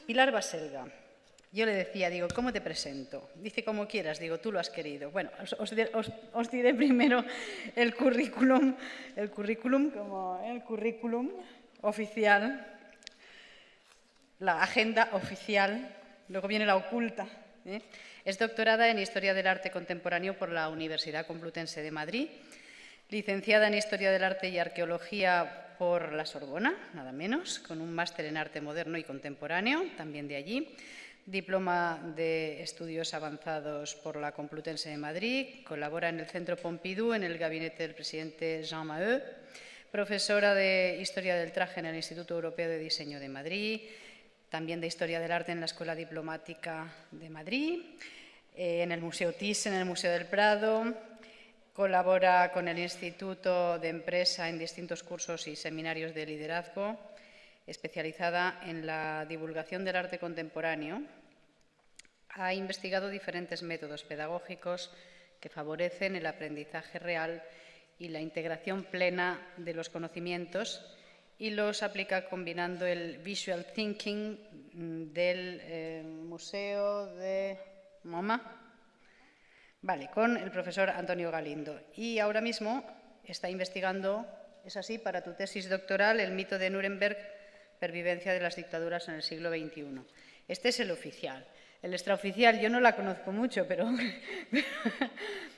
Pilar Baselga. Yo le decía, digo, ¿cómo te presento? Dice, como quieras, digo, tú lo has querido. Bueno, os diré primero el currículum oficial, la agenda oficial, luego viene la oculta. Es doctorada en Historia del Arte Contemporáneo por la Universidad Complutense de Madrid, licenciada en Historia del Arte y Arqueología por la Sorbona, nada menos, con un máster en Arte Moderno y Contemporáneo, también de allí, diploma de Estudios Avanzados por la Complutense de Madrid, colabora en el Centro Pompidou, en el gabinete del presidente Jean Maheu, profesora de Historia del Traje en el Instituto Europeo de Diseño de Madrid, también de Historia del Arte en la Escuela Diplomática de Madrid, en el Museo Thyssen, en el Museo del Prado. Colabora con el Instituto de Empresa en distintos cursos y seminarios de liderazgo, especializada en la divulgación del arte contemporáneo. Ha investigado diferentes métodos pedagógicos que favorecen el aprendizaje real y la integración plena de los conocimientos y los aplica combinando el visual thinking del Museo de MoMA. Vale, con el profesor Antonio Galindo. Y ahora mismo está investigando, es así, para tu tesis doctoral, el mito de Nuremberg, pervivencia de las dictaduras en el siglo XXI. Este es el oficial. El extraoficial yo no la conozco mucho, pero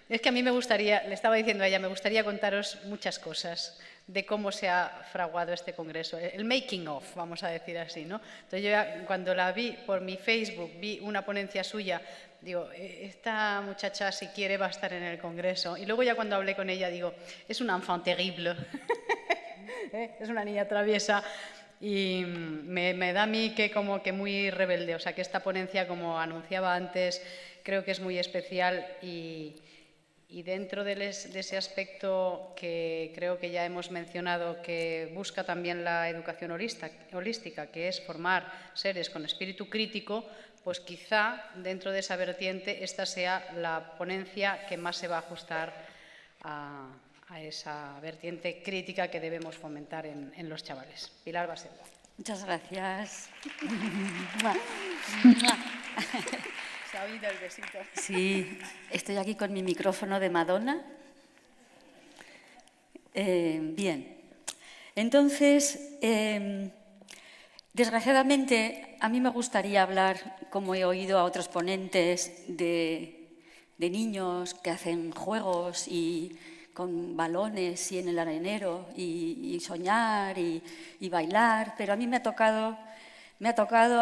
es que a mí me gustaría, le estaba diciendo a ella, me gustaría contaros muchas cosas de cómo se ha fraguado este congreso, el making of, vamos a decir así, ¿no? Entonces yo ya, cuando la vi por mi Facebook, vi una ponencia suya, digo, esta muchacha si quiere va a estar en el congreso. Y luego ya cuando hablé con ella digo, es un enfant terrible, es una niña traviesa. Y me da a mí que como que muy rebelde, o sea que esta ponencia, como anunciaba antes, creo que es muy especial y dentro de ese aspecto que creo que ya hemos mencionado, que busca también la educación holística, que es formar seres con espíritu crítico, pues quizá dentro de esa vertiente esta sea la ponencia que más se va a ajustar a esa vertiente crítica que debemos fomentar en los chavales. Pilar Baselga. Muchas gracias. Se ha oído el besito. Sí, estoy aquí con mi micrófono de Madonna. Bien, entonces, desgraciadamente, a mí me gustaría hablar, como he oído a otros ponentes, de niños que hacen juegos y con balones y en el arenero y soñar y bailar, pero a mí me ha tocado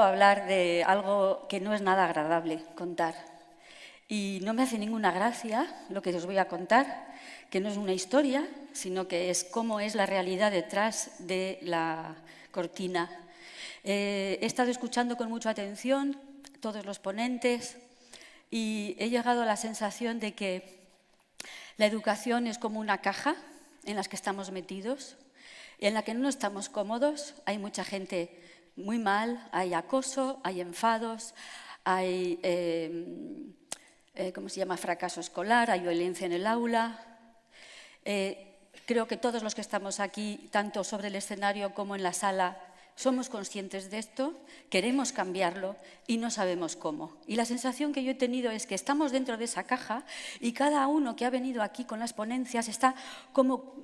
hablar de algo que no es nada agradable contar. Y no me hace ninguna gracia lo que os voy a contar, que no es una historia, sino que es cómo es la realidad detrás de la cortina. He estado escuchando con mucha atención todos los ponentes y he llegado a la sensación de que la educación es como una caja en la que estamos metidos, en la que no estamos cómodos, hay mucha gente muy mal, hay acoso, hay enfados, hay ¿cómo se llama? Fracaso escolar, hay violencia en el aula. Creo que todos los que estamos aquí, tanto sobre el escenario como en la sala, somos conscientes de esto, queremos cambiarlo y no sabemos cómo. Y la sensación que yo he tenido es que estamos dentro de esa caja y cada uno que ha venido aquí con las ponencias está como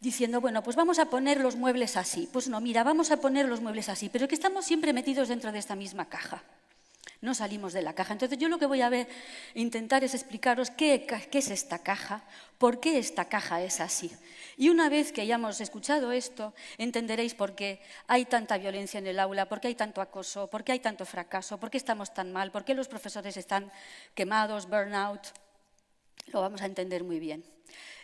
diciendo, bueno, pues vamos a poner los muebles así. Pues no, mira, vamos a poner los muebles así, pero que estamos siempre metidos dentro de esta misma caja. No salimos de la caja. Entonces yo lo que voy a intentar es explicaros qué es esta caja, por qué esta caja es así. Y una vez que hayamos escuchado esto, entenderéis por qué hay tanta violencia en el aula, por qué hay tanto acoso, por qué hay tanto fracaso, por qué estamos tan mal, por qué los profesores están quemados, burnout. Lo vamos a entender muy bien.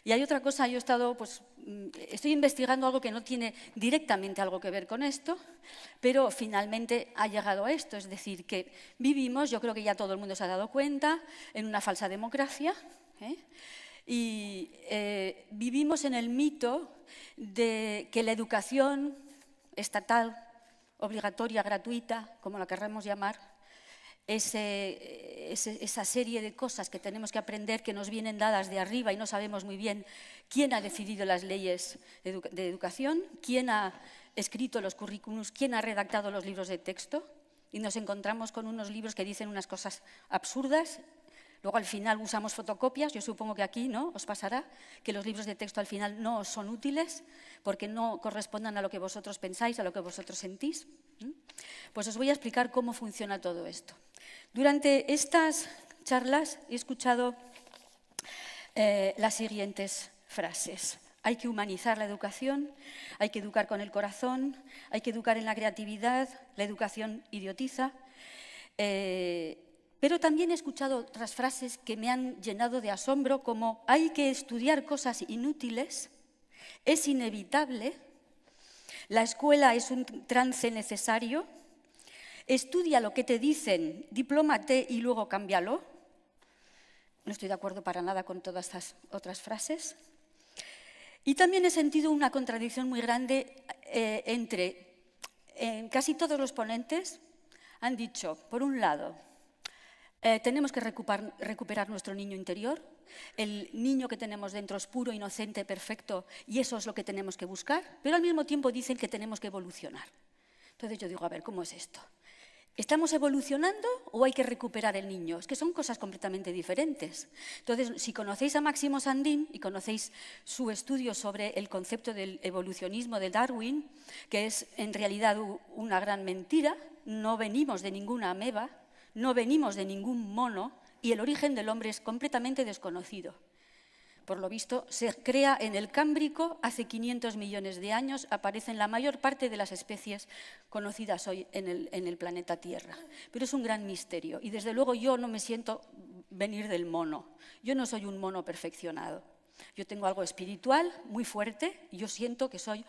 Y hay otra cosa, yo estoy investigando algo que no tiene directamente algo que ver con esto, pero finalmente ha llegado a esto, es decir, que vivimos, yo creo que ya todo el mundo se ha dado cuenta, en una falsa democracia, y vivimos en el mito de que la educación estatal, obligatoria, gratuita, como la querramos llamar, esa serie de cosas que tenemos que aprender que nos vienen dadas de arriba y no sabemos muy bien quién ha decidido las leyes de educación, quién ha escrito los currículums, quién ha redactado los libros de texto, y nos encontramos con unos libros que dicen unas cosas absurdas. Luego al final usamos fotocopias, yo supongo que aquí ¿no? Os pasará que los libros de texto al final no os son útiles porque no correspondan a lo que vosotros pensáis, a lo que vosotros sentís. Pues os voy a explicar cómo funciona todo esto. Durante estas charlas he escuchado las siguientes frases. Hay que humanizar la educación, hay que educar con el corazón, hay que educar en la creatividad, la educación idiotiza. Pero también he escuchado otras frases que me han llenado de asombro, como hay que estudiar cosas inútiles, es inevitable, la escuela es un trance necesario, estudia lo que te dicen, diplómate y luego cámbialo. No estoy de acuerdo para nada con todas estas otras frases. Y también he sentido una contradicción muy grande entre casi todos los ponentes han dicho, por un lado, tenemos que recuperar nuestro niño interior, el niño que tenemos dentro es puro, inocente, perfecto, y eso es lo que tenemos que buscar, pero al mismo tiempo dicen que tenemos que evolucionar. Entonces yo digo, a ver, ¿cómo es esto? ¿Estamos evolucionando o hay que recuperar el niño? Es que son cosas completamente diferentes. Entonces, si conocéis a Máximo Sandin y conocéis su estudio sobre el concepto del evolucionismo de Darwin, que es en realidad una gran mentira, no venimos de ninguna ameba, no venimos de ningún mono y el origen del hombre es completamente desconocido. Por lo visto, se crea en el Cámbrico, hace 500 millones de años, aparecen la mayor parte de las especies conocidas hoy en el planeta Tierra. Pero es un gran misterio y desde luego yo no me siento venir del mono. Yo no soy un mono perfeccionado. Yo tengo algo espiritual muy fuerte y yo siento que soy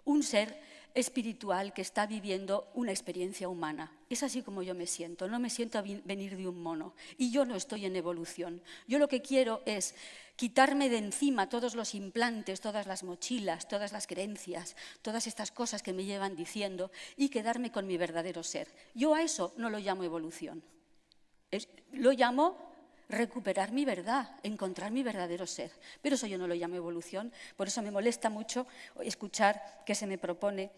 un ser espiritual que está viviendo una experiencia humana. Es así como yo me siento, no me siento venir de un mono. Y yo no estoy en evolución. Yo lo que quiero es quitarme de encima todos los implantes, todas las mochilas, todas las creencias, todas estas cosas que me llevan diciendo y quedarme con mi verdadero ser. Yo a eso no lo llamo evolución. Lo llamo recuperar mi verdad, encontrar mi verdadero ser. Pero eso yo no lo llamo evolución, por eso me molesta mucho escuchar que se me propone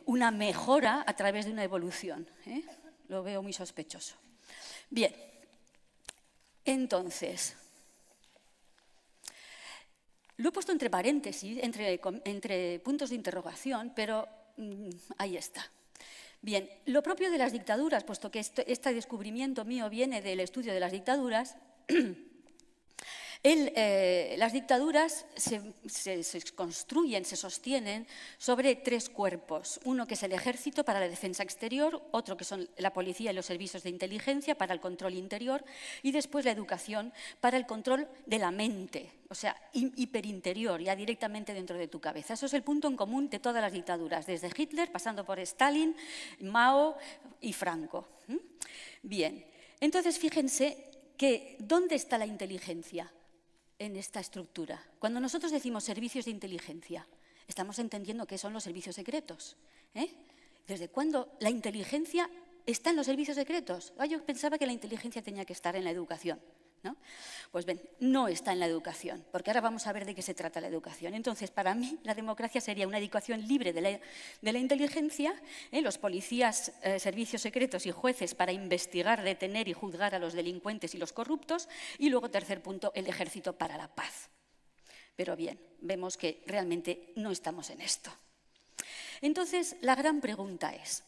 una mejora a través de una evolución. Lo veo muy sospechoso. Bien, entonces, lo he puesto entre paréntesis, entre puntos de interrogación, pero ahí está. Bien, lo propio de las dictaduras, puesto que este descubrimiento mío viene del estudio de las dictaduras, las dictaduras se construyen, se sostienen sobre tres cuerpos. Uno que es el ejército para la defensa exterior, otro que son la policía y los servicios de inteligencia para el control interior y después la educación para el control de la mente, o sea, hiperinterior, ya directamente dentro de tu cabeza. Eso es el punto en común de todas las dictaduras, desde Hitler, pasando por Stalin, Mao y Franco. Bien, entonces fíjense que ¿dónde está la inteligencia en esta estructura? Cuando nosotros decimos servicios de inteligencia, estamos entendiendo qué son los servicios secretos. ¿Desde cuándo la inteligencia está en los servicios secretos? Yo pensaba que la inteligencia tenía que estar en la educación, ¿no? Pues ven, no está en la educación, porque ahora vamos a ver de qué se trata la educación. Entonces, para mí, la democracia sería una educación libre de la inteligencia, los policías, servicios secretos y jueces para investigar, detener y juzgar a los delincuentes y los corruptos, y luego, tercer punto, el ejército para la paz. Pero bien, vemos que realmente no estamos en esto. Entonces, la gran pregunta es,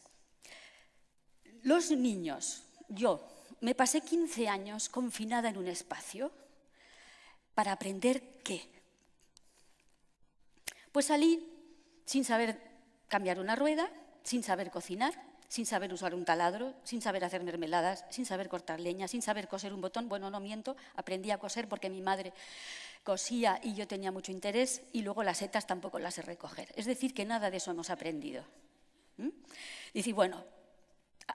los niños, yo, me pasé 15 años confinada en un espacio para aprender ¿qué? Pues salí sin saber cambiar una rueda, sin saber cocinar, sin saber usar un taladro, sin saber hacer mermeladas, sin saber cortar leña, sin saber coser un botón. Bueno, no miento, aprendí a coser porque mi madre cosía y yo tenía mucho interés y luego las setas tampoco las sé recoger. Es decir, que nada de eso hemos aprendido. Dice, bueno,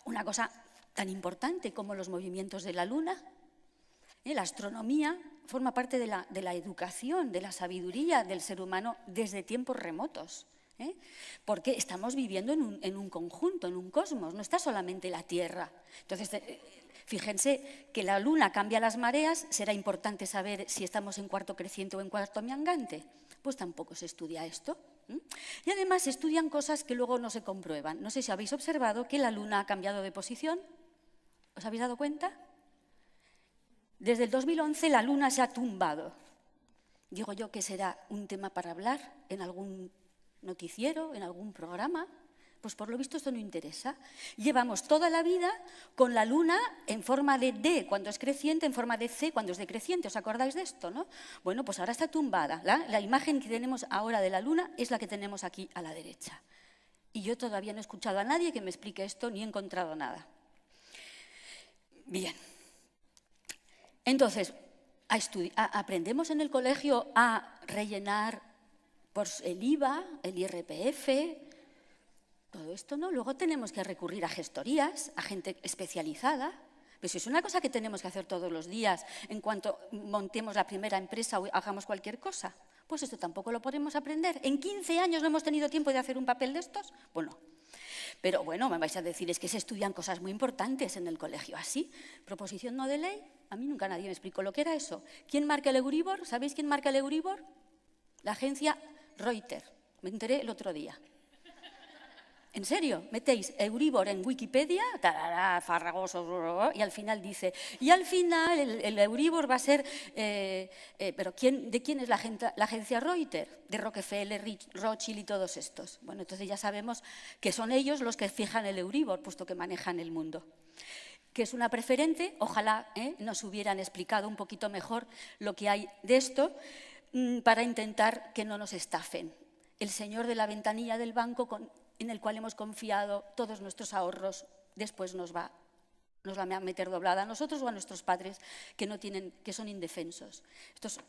una cosa tan importante como los movimientos de la luna, la astronomía forma parte de la educación, de la sabiduría del ser humano desde tiempos remotos, porque estamos viviendo en un conjunto, en un cosmos, no está solamente la Tierra. Entonces, fíjense que la luna cambia las mareas, será importante saber si estamos en cuarto creciente o en cuarto minguante. Pues tampoco se estudia esto. Y además estudian cosas que luego no se comprueban. No sé si habéis observado que la Luna ha cambiado de posición. ¿Os habéis dado cuenta? Desde el 2011 la Luna se ha tumbado. Digo yo que será un tema para hablar en algún noticiero, en algún programa. Pues por lo visto esto no interesa. Llevamos toda la vida con la Luna en forma de D cuando es creciente, en forma de C cuando es decreciente. ¿Os acordáis de esto, no? Bueno, pues ahora está tumbada. La imagen que tenemos ahora de la Luna es la que tenemos aquí a la derecha. Y yo todavía no he escuchado a nadie que me explique esto ni he encontrado nada. Bien. Entonces, aprendemos en el colegio a rellenar por el IVA, el IRPF, todo esto, ¿no? Luego tenemos que recurrir a gestorías, a gente especializada. Pues es una cosa que tenemos que hacer todos los días en cuanto montemos la primera empresa o hagamos cualquier cosa. Pues esto tampoco lo podemos aprender. ¿En 15 años no hemos tenido tiempo de hacer un papel de estos? Bueno. Pero bueno, me vais a decir, es que se estudian cosas muy importantes en el colegio. ¿Así? ¿Proposición no de ley? A mí nunca nadie me explicó lo que era eso. ¿Quién marca el Euribor? ¿Sabéis quién marca el Euribor? La agencia Reuters. Me enteré el otro día. ¿En serio? Metéis Euribor en Wikipedia, tarará, farragoso, y al final dice, y al final el Euribor va a ser, pero ¿de quién es la agencia Reuters? De Rockefeller, Rothschild y todos estos. Bueno, entonces ya sabemos que son ellos los que fijan el Euribor, puesto que manejan el mundo. Que es una preferente, ojalá nos hubieran explicado un poquito mejor lo que hay de esto para intentar que no nos estafen. El señor de la ventanilla del banco en el cual hemos confiado todos nuestros ahorros, después nos va a meter doblada a nosotros o a nuestros padres que son indefensos. Esto es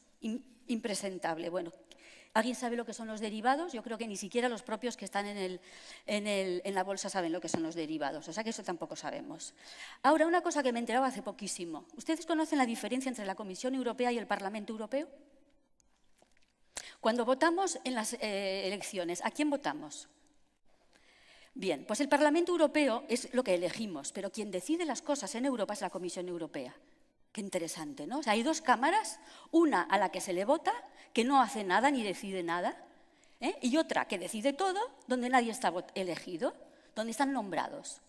impresentable. Bueno, ¿alguien sabe lo que son los derivados? Yo creo que ni siquiera los propios que están en la bolsa saben lo que son los derivados, o sea que eso tampoco sabemos. Ahora, una cosa que me enteraba hace poquísimo. ¿Ustedes conocen la diferencia entre la Comisión Europea y el Parlamento Europeo? Cuando votamos en las elecciones, ¿a quién votamos? Bien, pues el Parlamento Europeo es lo que elegimos, pero quien decide las cosas en Europa es la Comisión Europea. Qué interesante, ¿no? O sea, hay dos cámaras, una a la que se le vota, que no hace nada ni decide nada, y otra que decide todo, donde nadie está elegido, donde están nombrados.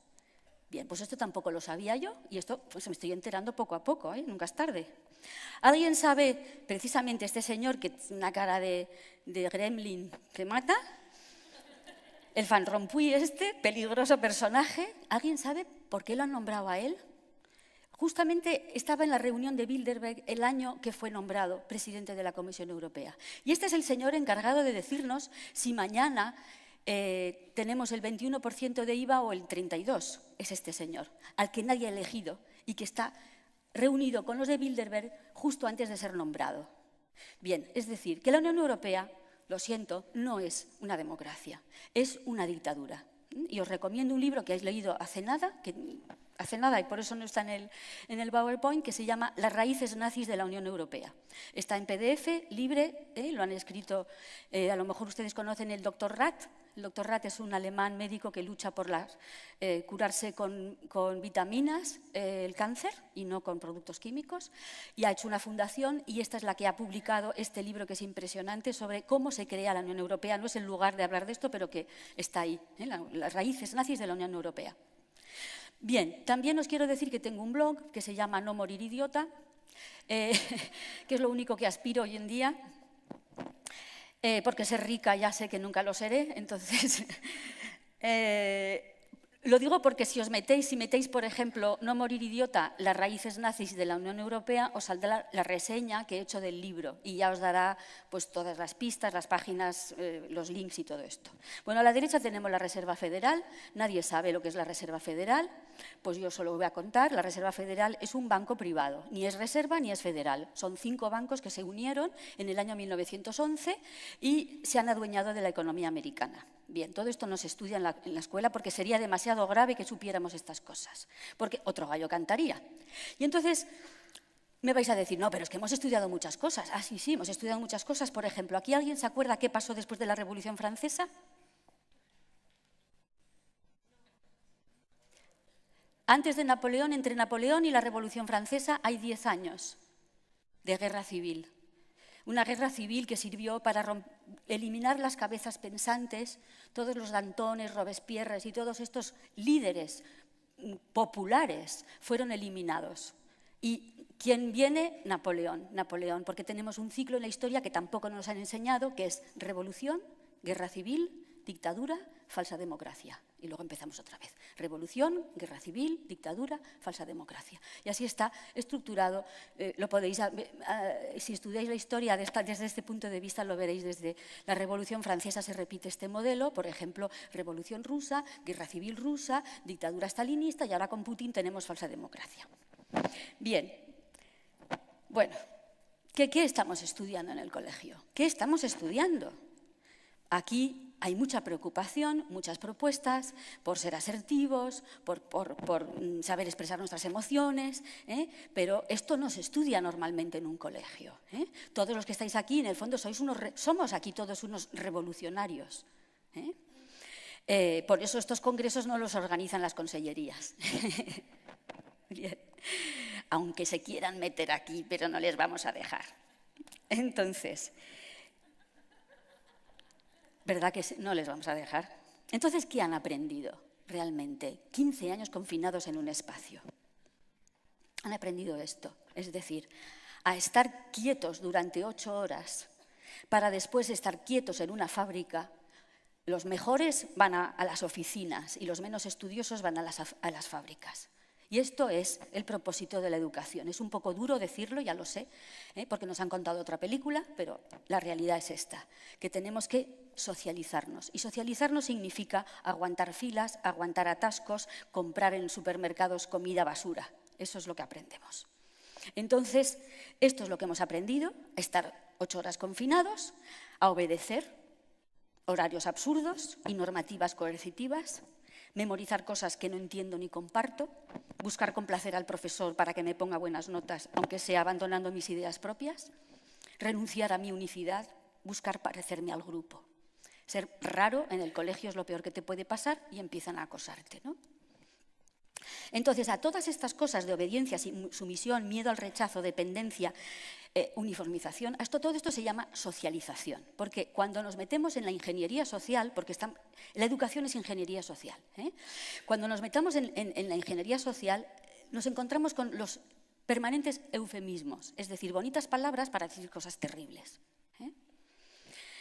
Bien, pues esto tampoco lo sabía yo, y esto pues me estoy enterando poco a poco, nunca es tarde. ¿Alguien sabe, precisamente este señor que tiene una cara de gremlin que mata? El Van Rompuy peligroso personaje, ¿alguien sabe por qué lo han nombrado a él? Justamente estaba en la reunión de Bilderberg el año que fue nombrado presidente de la Comisión Europea. Y este es el señor encargado de decirnos si mañana tenemos el 21% de IVA o el 32%. Es este señor, al que nadie ha elegido y que está reunido con los de Bilderberg justo antes de ser nombrado. Bien, es decir, que la Unión Europea, lo siento, no es una democracia, es una dictadura. Y os recomiendo un libro que habéis leído hace nada y por eso no está en el PowerPoint, que se llama Las raíces nazis de la Unión Europea. Está en PDF, libre, lo han escrito, a lo mejor ustedes conocen el Dr. Rath. El Dr. Rath es un alemán médico que lucha por curarse con vitaminas el cáncer y no con productos químicos, y ha hecho una fundación, y esta es la que ha publicado este libro que es impresionante sobre cómo se crea la Unión Europea. No es el lugar de hablar de esto, pero que está ahí, las raíces nazis de la Unión Europea. Bien, también os quiero decir que tengo un blog que se llama No Morir Idiota, que es lo único que aspiro hoy en día. Porque ser rica ya sé que nunca lo seré, entonces lo digo porque si metéis, por ejemplo, No Morir Idiota, las raíces nazis de la Unión Europea, os saldrá la reseña que he hecho del libro y ya os dará pues todas las pistas, las páginas, los links y todo esto. Bueno, a la derecha tenemos la Reserva Federal. Nadie sabe lo que es la Reserva Federal, pues yo solo voy a contar. La Reserva Federal es un banco privado, ni es reserva ni es federal. Son 5 bancos que se unieron en el año 1911 y se han adueñado de la economía americana. Bien, todo esto no se estudia en la escuela porque sería demasiado grave que supiéramos estas cosas, porque otro gallo cantaría. Y entonces me vais a decir, no, pero es que hemos estudiado muchas cosas. Ah, sí, hemos estudiado muchas cosas. Por ejemplo, ¿aquí alguien se acuerda qué pasó después de la Revolución Francesa? Antes de Napoleón, entre Napoleón y la Revolución Francesa, hay 10 años de guerra civil. Una guerra civil que sirvió para eliminar las cabezas pensantes, todos los Dantones, Robespierres y todos estos líderes populares fueron eliminados. ¿Y quién viene? Napoleón, porque tenemos un ciclo en la historia que tampoco nos han enseñado, que es revolución, guerra civil, dictadura, falsa democracia. Y luego empezamos otra vez. Revolución, guerra civil, dictadura, falsa democracia. Y así está estructurado. Lo podéis, si estudiáis la historia desde este punto de vista, lo veréis desde la Revolución Francesa se repite este modelo. Por ejemplo, Revolución Rusa, guerra civil rusa, dictadura stalinista y ahora con Putin tenemos falsa democracia. Bien. Bueno, ¿qué estamos estudiando en el colegio? ¿Qué estamos estudiando? Aquí hay mucha preocupación, muchas propuestas por ser asertivos, por saber expresar nuestras emociones, pero esto no se estudia normalmente en un colegio. Todos los que estáis aquí, en el fondo, somos aquí todos unos revolucionarios. Por eso estos congresos no los organizan las consellerías. Bien. Aunque se quieran meter aquí, pero no les vamos a dejar. Entonces, ¿verdad que no les vamos a dejar? Entonces, ¿qué han aprendido realmente? 15 años confinados en un espacio. Han aprendido esto, es decir, a estar quietos durante 8 horas para después estar quietos en una fábrica. Los mejores van a las oficinas y los menos estudiosos van a las fábricas. Y esto es el propósito de la educación. Es un poco duro decirlo, ya lo sé, porque nos han contado otra película, pero la realidad es esta, que tenemos que socializarnos. Y socializarnos significa aguantar filas, aguantar atascos, comprar en supermercados comida basura. Eso es lo que aprendemos. Entonces, esto es lo que hemos aprendido, a estar 8 horas confinados, a obedecer horarios absurdos y normativas coercitivas, memorizar cosas que no entiendo ni comparto, buscar complacer al profesor para que me ponga buenas notas, aunque sea abandonando mis ideas propias, renunciar a mi unicidad, buscar parecerme al grupo. Ser raro en el colegio es lo peor que te puede pasar y empiezan a acosarte, ¿no? Entonces, a todas estas cosas de obediencia, sumisión, miedo al rechazo, dependencia, uniformización, todo esto se llama socialización, porque cuando nos metemos en la ingeniería social, porque la educación es ingeniería social, cuando nos metamos en la ingeniería social nos encontramos con los permanentes eufemismos, es decir, bonitas palabras para decir cosas terribles.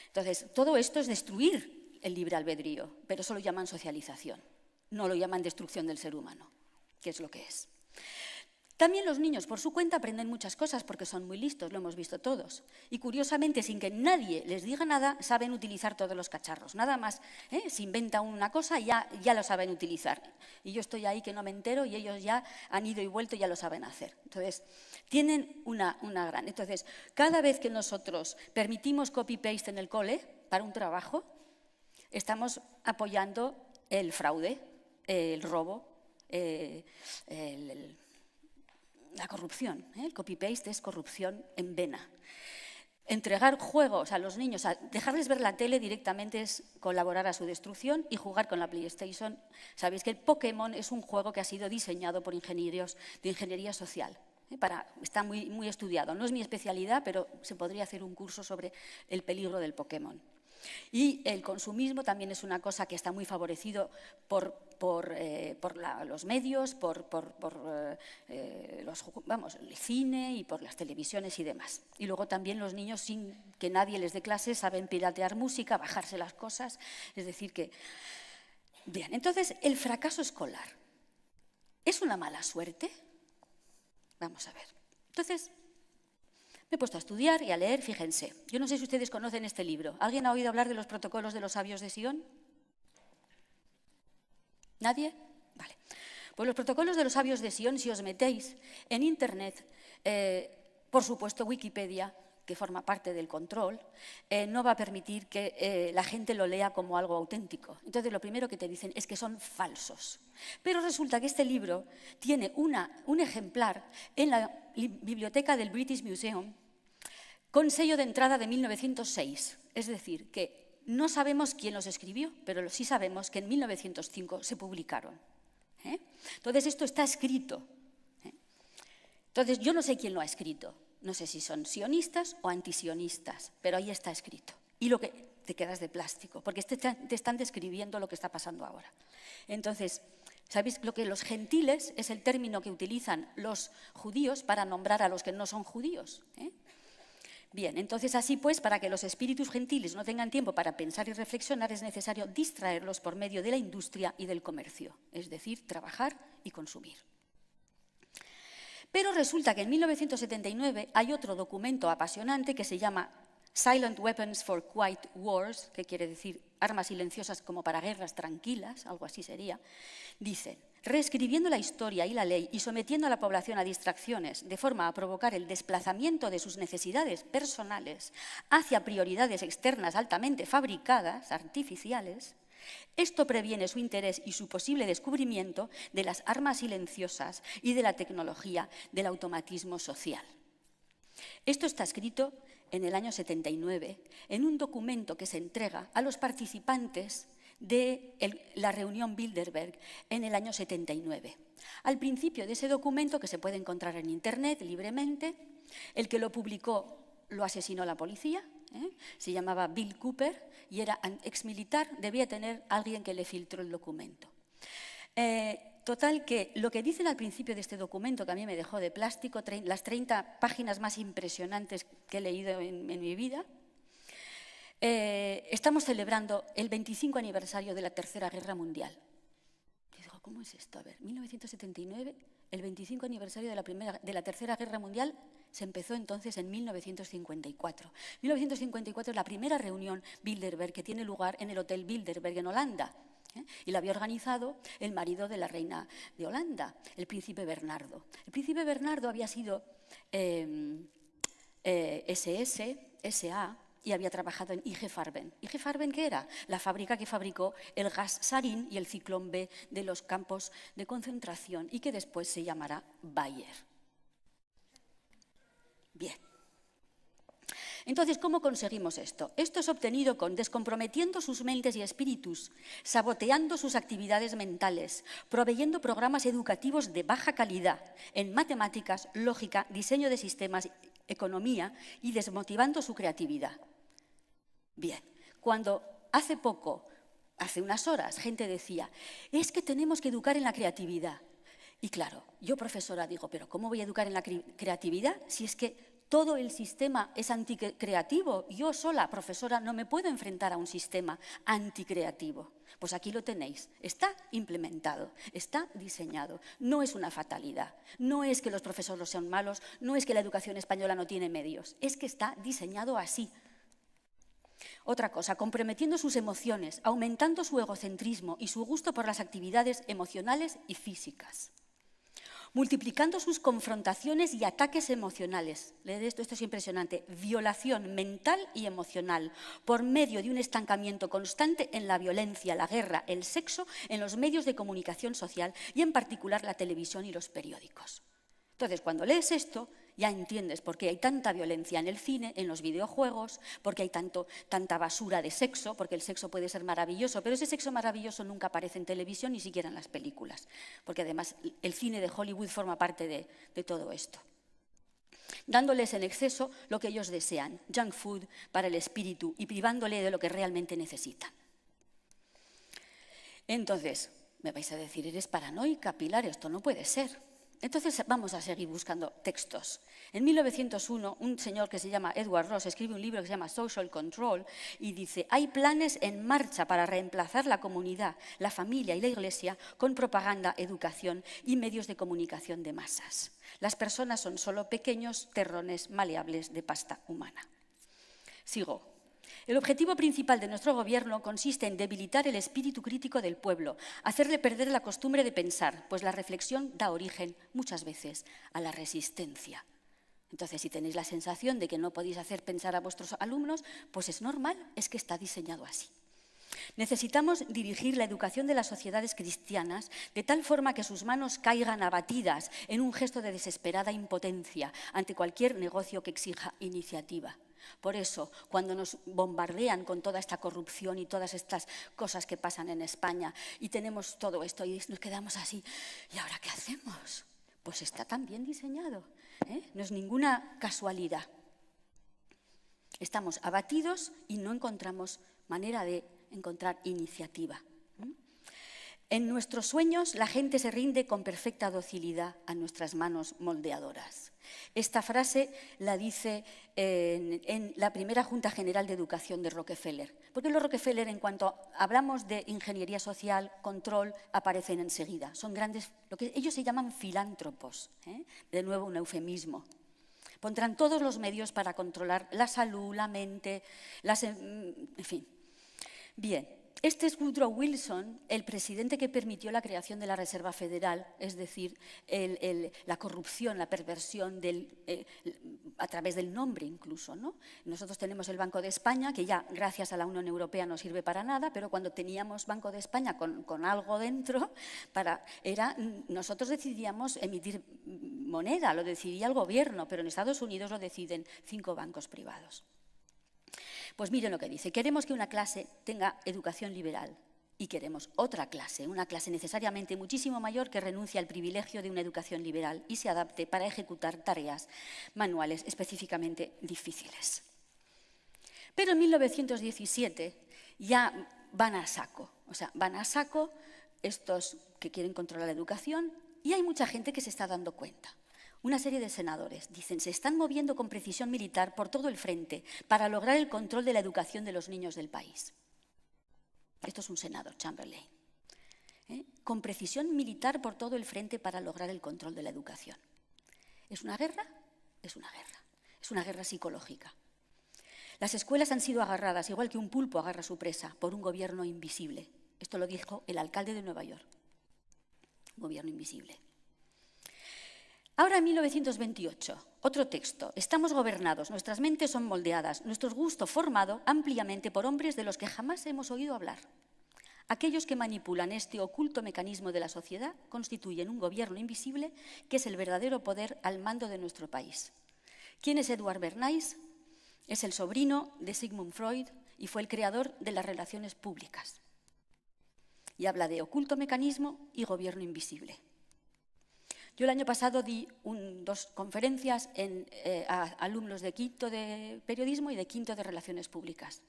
Entonces, todo esto es destruir el libre albedrío, pero eso lo llaman socialización, no lo llaman destrucción del ser humano, que es lo que es. También los niños por su cuenta aprenden muchas cosas porque son muy listos, lo hemos visto todos. Y curiosamente, sin que nadie les diga nada, saben utilizar todos los cacharros. Nada más, se inventa una cosa y ya lo saben utilizar. Y yo estoy ahí que no me entero y ellos ya han ido y vuelto y ya lo saben hacer. Entonces, tienen una gran... Entonces, cada vez que nosotros permitimos copy-paste en el cole para un trabajo, estamos apoyando el fraude, el robo, la corrupción. El copy-paste es corrupción en vena. Entregar juegos a los niños, dejarles ver la tele directamente es colaborar a su destrucción y jugar con la PlayStation. Sabéis que el Pokémon es un juego que ha sido diseñado por ingenieros de ingeniería social. Está muy estudiado. No es mi especialidad, pero se podría hacer un curso sobre el peligro del Pokémon. Y el consumismo también es una cosa que está muy favorecido por los medios, el cine y por las televisiones y demás. Y luego también los niños, sin que nadie les dé clases, saben piratear música, bajarse las cosas. Es decir que... Bien, entonces, el fracaso escolar, ¿es una mala suerte? Vamos a ver. Entonces... me he puesto a estudiar y a leer, fíjense. Yo no sé si ustedes conocen este libro. ¿Alguien ha oído hablar de los protocolos de los sabios de Sion? ¿Nadie? Vale. Pues los protocolos de los sabios de Sion, si os metéis en Internet, por supuesto Wikipedia, que forma parte del control, no va a permitir que la gente lo lea como algo auténtico. Entonces, lo primero que te dicen es que son falsos. Pero resulta que este libro tiene un ejemplar en la biblioteca del British Museum con sello de entrada de 1906. Es decir, que no sabemos quién los escribió, pero sí sabemos que en 1905 se publicaron. Entonces, esto está escrito. Entonces, yo no sé quién lo ha escrito. No sé si son sionistas o antisionistas, pero ahí está escrito. y lo que te quedas de plástico, porque te están describiendo lo que está pasando ahora. Entonces, ¿sabéis lo que los gentiles es el término que utilizan los judíos para nombrar a los que no son judíos? Bien, entonces así pues, para que los espíritus gentiles no tengan tiempo para pensar y reflexionar, es necesario distraerlos por medio de la industria y del comercio, es decir, trabajar y consumir. Pero resulta que en 1979 hay otro documento apasionante que se llama Silent Weapons for Quiet Wars, que quiere decir armas silenciosas como para guerras tranquilas, algo así sería. Dicen, reescribiendo la historia y la ley y sometiendo a la población a distracciones de forma a provocar el desplazamiento de sus necesidades personales hacia prioridades externas altamente fabricadas, artificiales, esto previene su interés y su posible descubrimiento de las armas silenciosas y de la tecnología del automatismo social. Esto está escrito en el año 79, en un documento que se entrega a los participantes de la reunión Bilderberg en el año 79. Al principio de ese documento, que se puede encontrar en Internet libremente, el que lo publicó lo asesinó la policía, se llamaba Bill Cooper y era exmilitar, debía tener alguien que le filtró el documento. Total que lo que dicen al principio de este documento, que a mí me dejó de plástico, las 30 páginas más impresionantes que he leído en mi vida, estamos celebrando el 25 aniversario de la Tercera Guerra Mundial. Y digo, ¿cómo es esto? A ver, 1979, el 25 aniversario de la Tercera Guerra Mundial se empezó entonces en 1954. 1954 es la primera reunión Bilderberg que tiene lugar en el Hotel Bilderberg en Holanda. Y la había organizado el marido de la reina de Holanda, el príncipe Bernardo. El príncipe Bernardo había sido SA y había trabajado en IG Farben. ¿IG Farben qué era? La fábrica que fabricó el gas sarín y el ciclón B de los campos de concentración y que después se llamará Bayer. Bien. Entonces, ¿cómo conseguimos esto? Esto es obtenido con descomprometiendo sus mentes y espíritus, saboteando sus actividades mentales, proveyendo programas educativos de baja calidad en matemáticas, lógica, diseño de sistemas, economía y desmotivando su creatividad. Bien, cuando hace poco, hace unas horas, gente decía, es que tenemos que educar en la creatividad. Y claro, yo profesora digo, pero ¿cómo voy a educar en la creatividad si es que todo el sistema es anticreativo? Yo sola, profesora, no me puedo enfrentar a un sistema anticreativo. Pues aquí lo tenéis, está implementado, está diseñado, no es una fatalidad, no es que los profesores sean malos, no es que la educación española no tiene medios, es que está diseñado así. Otra cosa, comprometiendo sus emociones, aumentando su egocentrismo y su gusto por las actividades emocionales y físicas. Multiplicando sus confrontaciones y ataques emocionales. Leed esto es impresionante. Violación mental y emocional por medio de un estancamiento constante en la violencia, la guerra, el sexo, en los medios de comunicación social y en particular la televisión y los periódicos. Entonces, cuando lees esto, ya entiendes por qué hay tanta violencia en el cine, en los videojuegos, por qué hay tanta basura de sexo, porque el sexo puede ser maravilloso, pero ese sexo maravilloso nunca aparece en televisión, ni siquiera en las películas, porque además el cine de Hollywood forma parte de todo esto. Dándoles en exceso lo que ellos desean, junk food para el espíritu, y privándole de lo que realmente necesitan. Entonces, me vais a decir, eres paranoica, Pilar, esto no puede ser. Entonces vamos a seguir buscando textos. En 1901, un señor que se llama Edward Ross escribe un libro que se llama Social Control y dice, hay planes en marcha para reemplazar la comunidad, la familia y la iglesia con propaganda, educación y medios de comunicación de masas. Las personas son solo pequeños terrones maleables de pasta humana. Sigo. El objetivo principal de nuestro gobierno consiste en debilitar el espíritu crítico del pueblo, hacerle perder la costumbre de pensar, pues la reflexión da origen, muchas veces, a la resistencia. Entonces, si tenéis la sensación de que no podéis hacer pensar a vuestros alumnos, pues es normal, es que está diseñado así. Necesitamos dirigir la educación de las sociedades cristianas de tal forma que sus manos caigan abatidas en un gesto de desesperada impotencia ante cualquier negocio que exija iniciativa. Por eso, cuando nos bombardean con toda esta corrupción y todas estas cosas que pasan en España y tenemos todo esto y nos quedamos así, ¿y ahora qué hacemos? Pues está tan bien diseñado, no es ninguna casualidad. Estamos abatidos y no encontramos manera de encontrar iniciativa. En nuestros sueños la gente se rinde con perfecta docilidad a nuestras manos moldeadoras. Esta frase la dice en la primera Junta General de Educación de Rockefeller. Porque los Rockefeller, en cuanto hablamos de ingeniería social, control, aparecen enseguida. Son grandes, lo que ellos se llaman filántropos, de nuevo un eufemismo. Pondrán todos los medios para controlar la salud, la mente, en fin. Bien. Este es Woodrow Wilson, el presidente que permitió la creación de la Reserva Federal, es decir, la corrupción, la perversión a través del nombre incluso, ¿no? Nosotros tenemos el Banco de España, que ya gracias a la Unión Europea no sirve para nada, pero cuando teníamos Banco de España con algo dentro, nosotros decidíamos emitir moneda, lo decidía el gobierno, pero en Estados Unidos lo deciden 5 bancos privados. Pues miren lo que dice, queremos que una clase tenga educación liberal y queremos otra clase, una clase necesariamente muchísimo mayor que renuncie al privilegio de una educación liberal y se adapte para ejecutar tareas manuales específicamente difíciles. Pero en 1917 ya van a saco, estos que quieren controlar la educación y hay mucha gente que se está dando cuenta. Una serie de senadores dicen, se están moviendo con precisión militar por todo el frente para lograr el control de la educación de los niños del país. Esto es un senador, Chamberlain. Con precisión militar por todo el frente para lograr el control de la educación. ¿Es una guerra? Es una guerra. Es una guerra psicológica. Las escuelas han sido agarradas, igual que un pulpo agarra su presa, por un gobierno invisible. Esto lo dijo el alcalde de Nueva York. Gobierno invisible. Ahora, en 1928, otro texto. Estamos gobernados, nuestras mentes son moldeadas, nuestro gusto formado ampliamente por hombres de los que jamás hemos oído hablar. Aquellos que manipulan este oculto mecanismo de la sociedad constituyen un gobierno invisible que es el verdadero poder al mando de nuestro país. ¿Quién es Edward Bernays? Es el sobrino de Sigmund Freud y fue el creador de las relaciones públicas. Y habla de oculto mecanismo y gobierno invisible. Yo el año pasado di 2 conferencias a alumnos de quinto de periodismo y de quinto de relaciones públicas.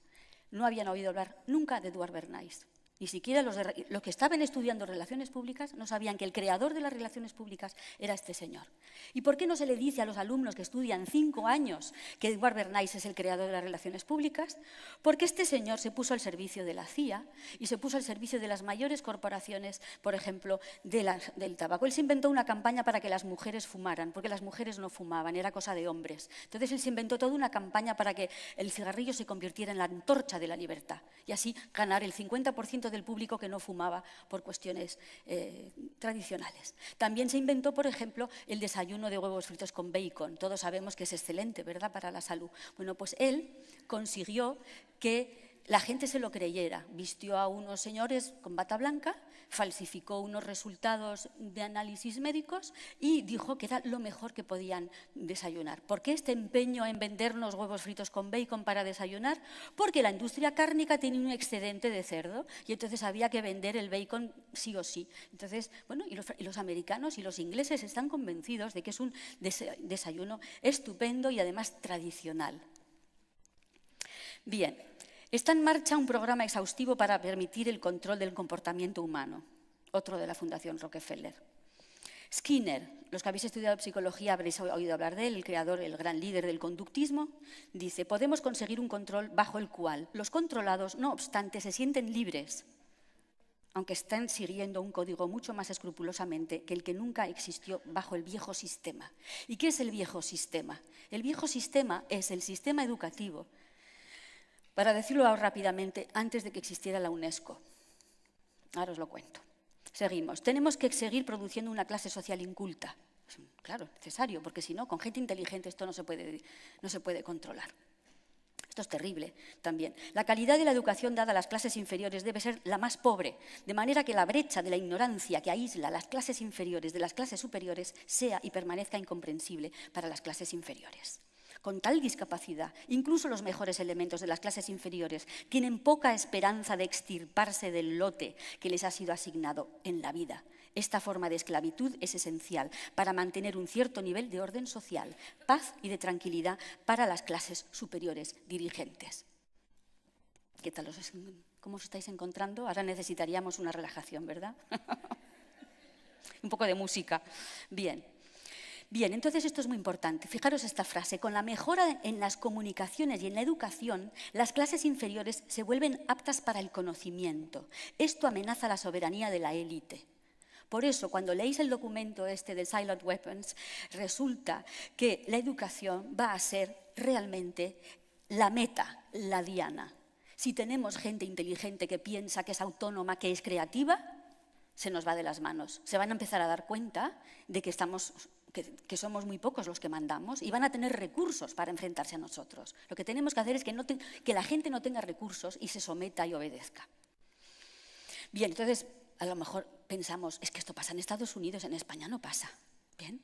No habían oído hablar nunca de Edward Bernays. Ni siquiera los que estaban estudiando relaciones públicas no sabían que el creador de las relaciones públicas era este señor. ¿Y por qué no se le dice a los alumnos que estudian 5 años que Edward Bernays es el creador de las relaciones públicas? Porque este señor se puso al servicio de la CIA y se puso al servicio de las mayores corporaciones, por ejemplo, del tabaco. Él se inventó una campaña para que las mujeres fumaran, porque las mujeres no fumaban, era cosa de hombres. Entonces él se inventó toda una campaña para que el cigarrillo se convirtiera en la antorcha de la libertad y así ganar el 50% del público que no fumaba por cuestiones tradicionales. También se inventó, por ejemplo, el desayuno de huevos fritos con bacon. Todos sabemos que es excelente, ¿verdad?, para la salud. Bueno, pues él consiguió que la gente se lo creyera. Vistió a unos señores con bata blanca, falsificó unos resultados de análisis médicos y dijo que era lo mejor que podían desayunar. ¿Por qué este empeño en vendernos huevos fritos con bacon para desayunar? Porque la industria cárnica tenía un excedente de cerdo y entonces había que vender el bacon sí o sí. Entonces, bueno, y los americanos y los ingleses están convencidos de que es un desayuno estupendo y además tradicional. Bien. Está en marcha un programa exhaustivo para permitir el control del comportamiento humano, otro de la Fundación Rockefeller. Skinner, los que habéis estudiado psicología habréis oído hablar de él, el creador, el gran líder del conductismo, dice, podemos conseguir un control bajo el cual los controlados, no obstante, se sienten libres, aunque estén siguiendo un código mucho más escrupulosamente que el que nunca existió bajo el viejo sistema. ¿Y qué es el viejo sistema? El viejo sistema es el sistema educativo. Para decirlo rápidamente, antes de que existiera la UNESCO. Ahora os lo cuento. Seguimos. Tenemos que seguir produciendo una clase social inculta. Claro, necesario, porque si no, con gente inteligente esto no se puede controlar. Esto es terrible también. La calidad de la educación dada a las clases inferiores debe ser la más pobre, de manera que la brecha de la ignorancia que aísla las clases inferiores de las clases superiores sea y permanezca incomprensible para las clases inferiores. Con tal discapacidad, incluso los mejores elementos de las clases inferiores tienen poca esperanza de extirparse del lote que les ha sido asignado en la vida. Esta forma de esclavitud es esencial para mantener un cierto nivel de orden social, paz y de tranquilidad para las clases superiores dirigentes. ¿Qué tal? ¿Cómo os estáis encontrando? Ahora necesitaríamos una relajación, ¿verdad? Un poco de música. Bien. Bien, entonces esto es muy importante. Fijaros esta frase. Con la mejora en las comunicaciones y en la educación, las clases inferiores se vuelven aptas para el conocimiento. Esto amenaza la soberanía de la élite. Por eso, cuando leéis el documento este de Silent Weapons, resulta que la educación va a ser realmente la meta, la diana. Si tenemos gente inteligente que piensa, que es autónoma, que es creativa, se nos va de las manos. Se van a empezar a dar cuenta de que somos muy pocos los que mandamos y van a tener recursos para enfrentarse a nosotros. Lo que tenemos que hacer es que la gente no tenga recursos y se someta y obedezca. Bien, entonces, a lo mejor pensamos, es que esto pasa en Estados Unidos, en España no pasa. Bien,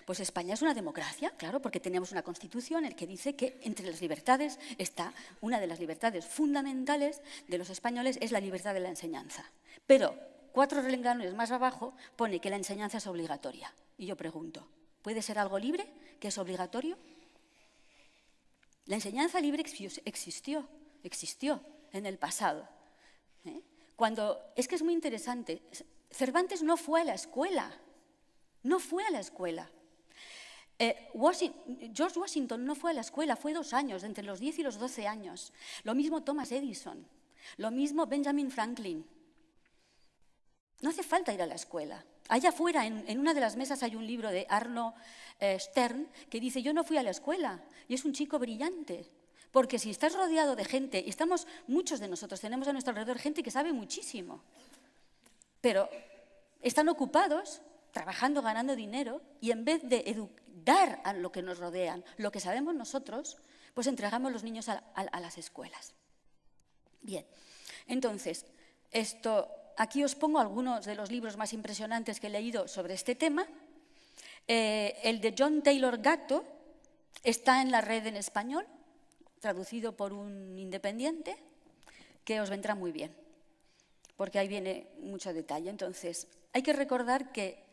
pues España es una democracia, claro, porque tenemos una constitución en la que dice que entre las libertades está una de las libertades fundamentales de los españoles es la libertad de la enseñanza. Pero 4 renglones más abajo pone que la enseñanza es obligatoria. Y yo pregunto, ¿puede ser algo libre que es obligatorio? La enseñanza libre existió en el pasado. Es que es muy interesante. Cervantes no fue a la escuela. No fue a la escuela. George Washington no fue a la escuela, fue 2 años, entre los 10 y los 12 años. Lo mismo Thomas Edison, lo mismo Benjamin Franklin. No hace falta ir a la escuela. Allá afuera, en una de las mesas, hay un libro de Arno Stern que dice, yo no fui a la escuela, y es un chico brillante. Porque si estás rodeado de gente, y muchos de nosotros tenemos a nuestro alrededor gente que sabe muchísimo, pero están ocupados trabajando, ganando dinero, y en vez de dar a lo que nos rodean, lo que sabemos nosotros, pues entregamos los niños a las escuelas. Bien, entonces, aquí os pongo algunos de los libros más impresionantes que he leído sobre este tema. El de John Taylor Gatto está en la red en español, traducido por un independiente, que os vendrá muy bien, porque ahí viene mucho detalle. Entonces, hay que recordar que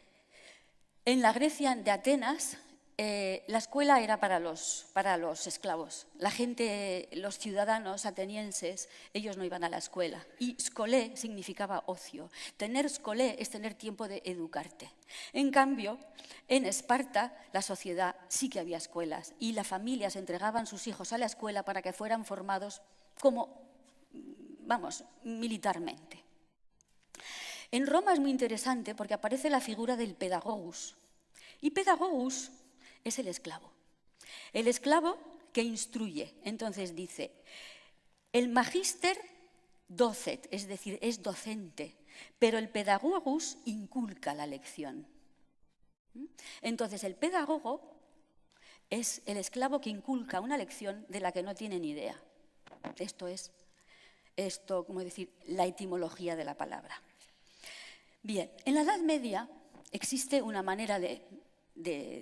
en la Grecia de Atenas, la escuela era para los esclavos. La gente, los ciudadanos atenienses, ellos no iban a la escuela. Y scolé significaba ocio. Tener scolé es tener tiempo de educarte. En cambio, en Esparta, la sociedad sí que había escuelas y las familias entregaban sus hijos a la escuela para que fueran formados militarmente. En Roma es muy interesante porque aparece la figura del pedagogus. Y pedagogus es el esclavo. El esclavo que instruye. Entonces dice, el magister docet, es decir, es docente, pero el pedagogus inculca la lección. Entonces el pedagogo es el esclavo que inculca una lección de la que no tiene ni idea. Esto es, como decir, la etimología de la palabra. Bien, en la Edad Media existe una manera de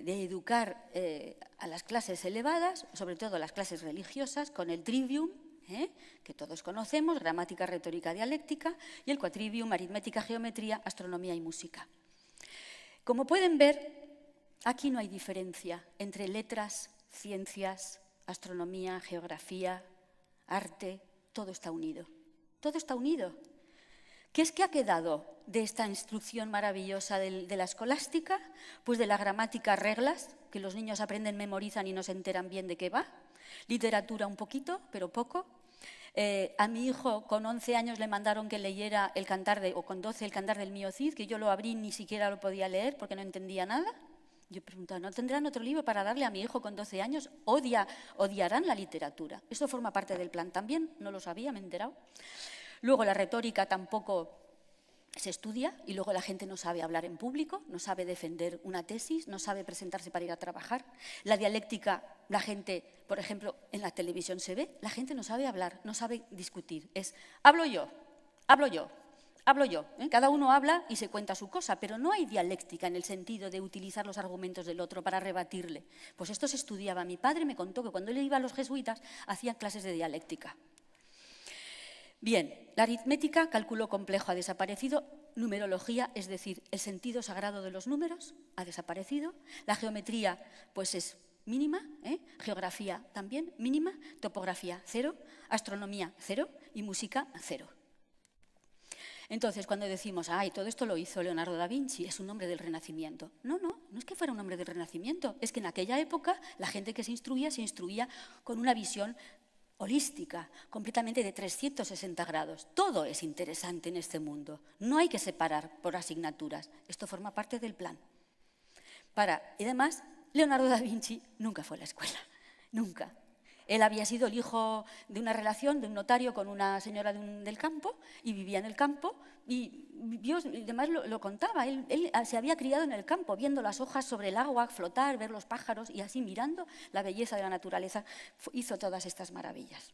educar a las clases elevadas, sobre todo a las clases religiosas, con el trivium, que todos conocemos, gramática, retórica, dialéctica, y el quadrivium, aritmética, geometría, astronomía y música. Como pueden ver, aquí no hay diferencia entre letras, ciencias, astronomía, geografía, arte, todo está unido. Todo está unido. ¿Qué es que ha quedado de esta instrucción maravillosa de la escolástica? Pues de la gramática, reglas, que los niños aprenden, memorizan y no se enteran bien de qué va. Literatura un poquito, pero poco. A mi hijo con 11 años le mandaron que leyera con 12 el Cantar del Mío Cid, que yo lo abrí y ni siquiera lo podía leer porque no entendía nada. Yo preguntaba, ¿no tendrán otro libro para darle a mi hijo con 12 años? Odiarán la literatura. Eso forma parte del plan también, no lo sabía, me he enterado. Luego la retórica tampoco se estudia y luego la gente no sabe hablar en público, no sabe defender una tesis, no sabe presentarse para ir a trabajar. La dialéctica, la gente, por ejemplo, en la televisión se ve, la gente no sabe hablar, no sabe discutir. Es hablo yo, hablo yo, hablo yo. Cada uno habla y se cuenta su cosa, pero no hay dialéctica en el sentido de utilizar los argumentos del otro para rebatirle. Pues esto se estudiaba. Mi padre me contó que cuando él iba a los jesuitas hacían clases de dialéctica. Bien, la aritmética, cálculo complejo, ha desaparecido. numerología, es decir, el sentido sagrado de los números, ha desaparecido. La geometría, pues es mínima, geografía también mínima, topografía 0, astronomía 0 y música 0. Entonces, cuando decimos, ay, todo esto lo hizo Leonardo da Vinci, es un hombre del Renacimiento. No, no, no es que fuera un hombre del Renacimiento, es que en aquella época la gente que se instruía con una visión holística, completamente de 360 grados. Todo es interesante en este mundo. No hay que separar por asignaturas. Esto forma parte del plan. Y además, Leonardo da Vinci nunca fue a la escuela. Nunca. Él había sido el hijo de una relación, de un notario con una señora del campo, y vivía en el campo, y además lo contaba. Él se había criado en el campo, viendo las hojas sobre el agua flotar, ver los pájaros, y así mirando la belleza de la naturaleza, hizo todas estas maravillas.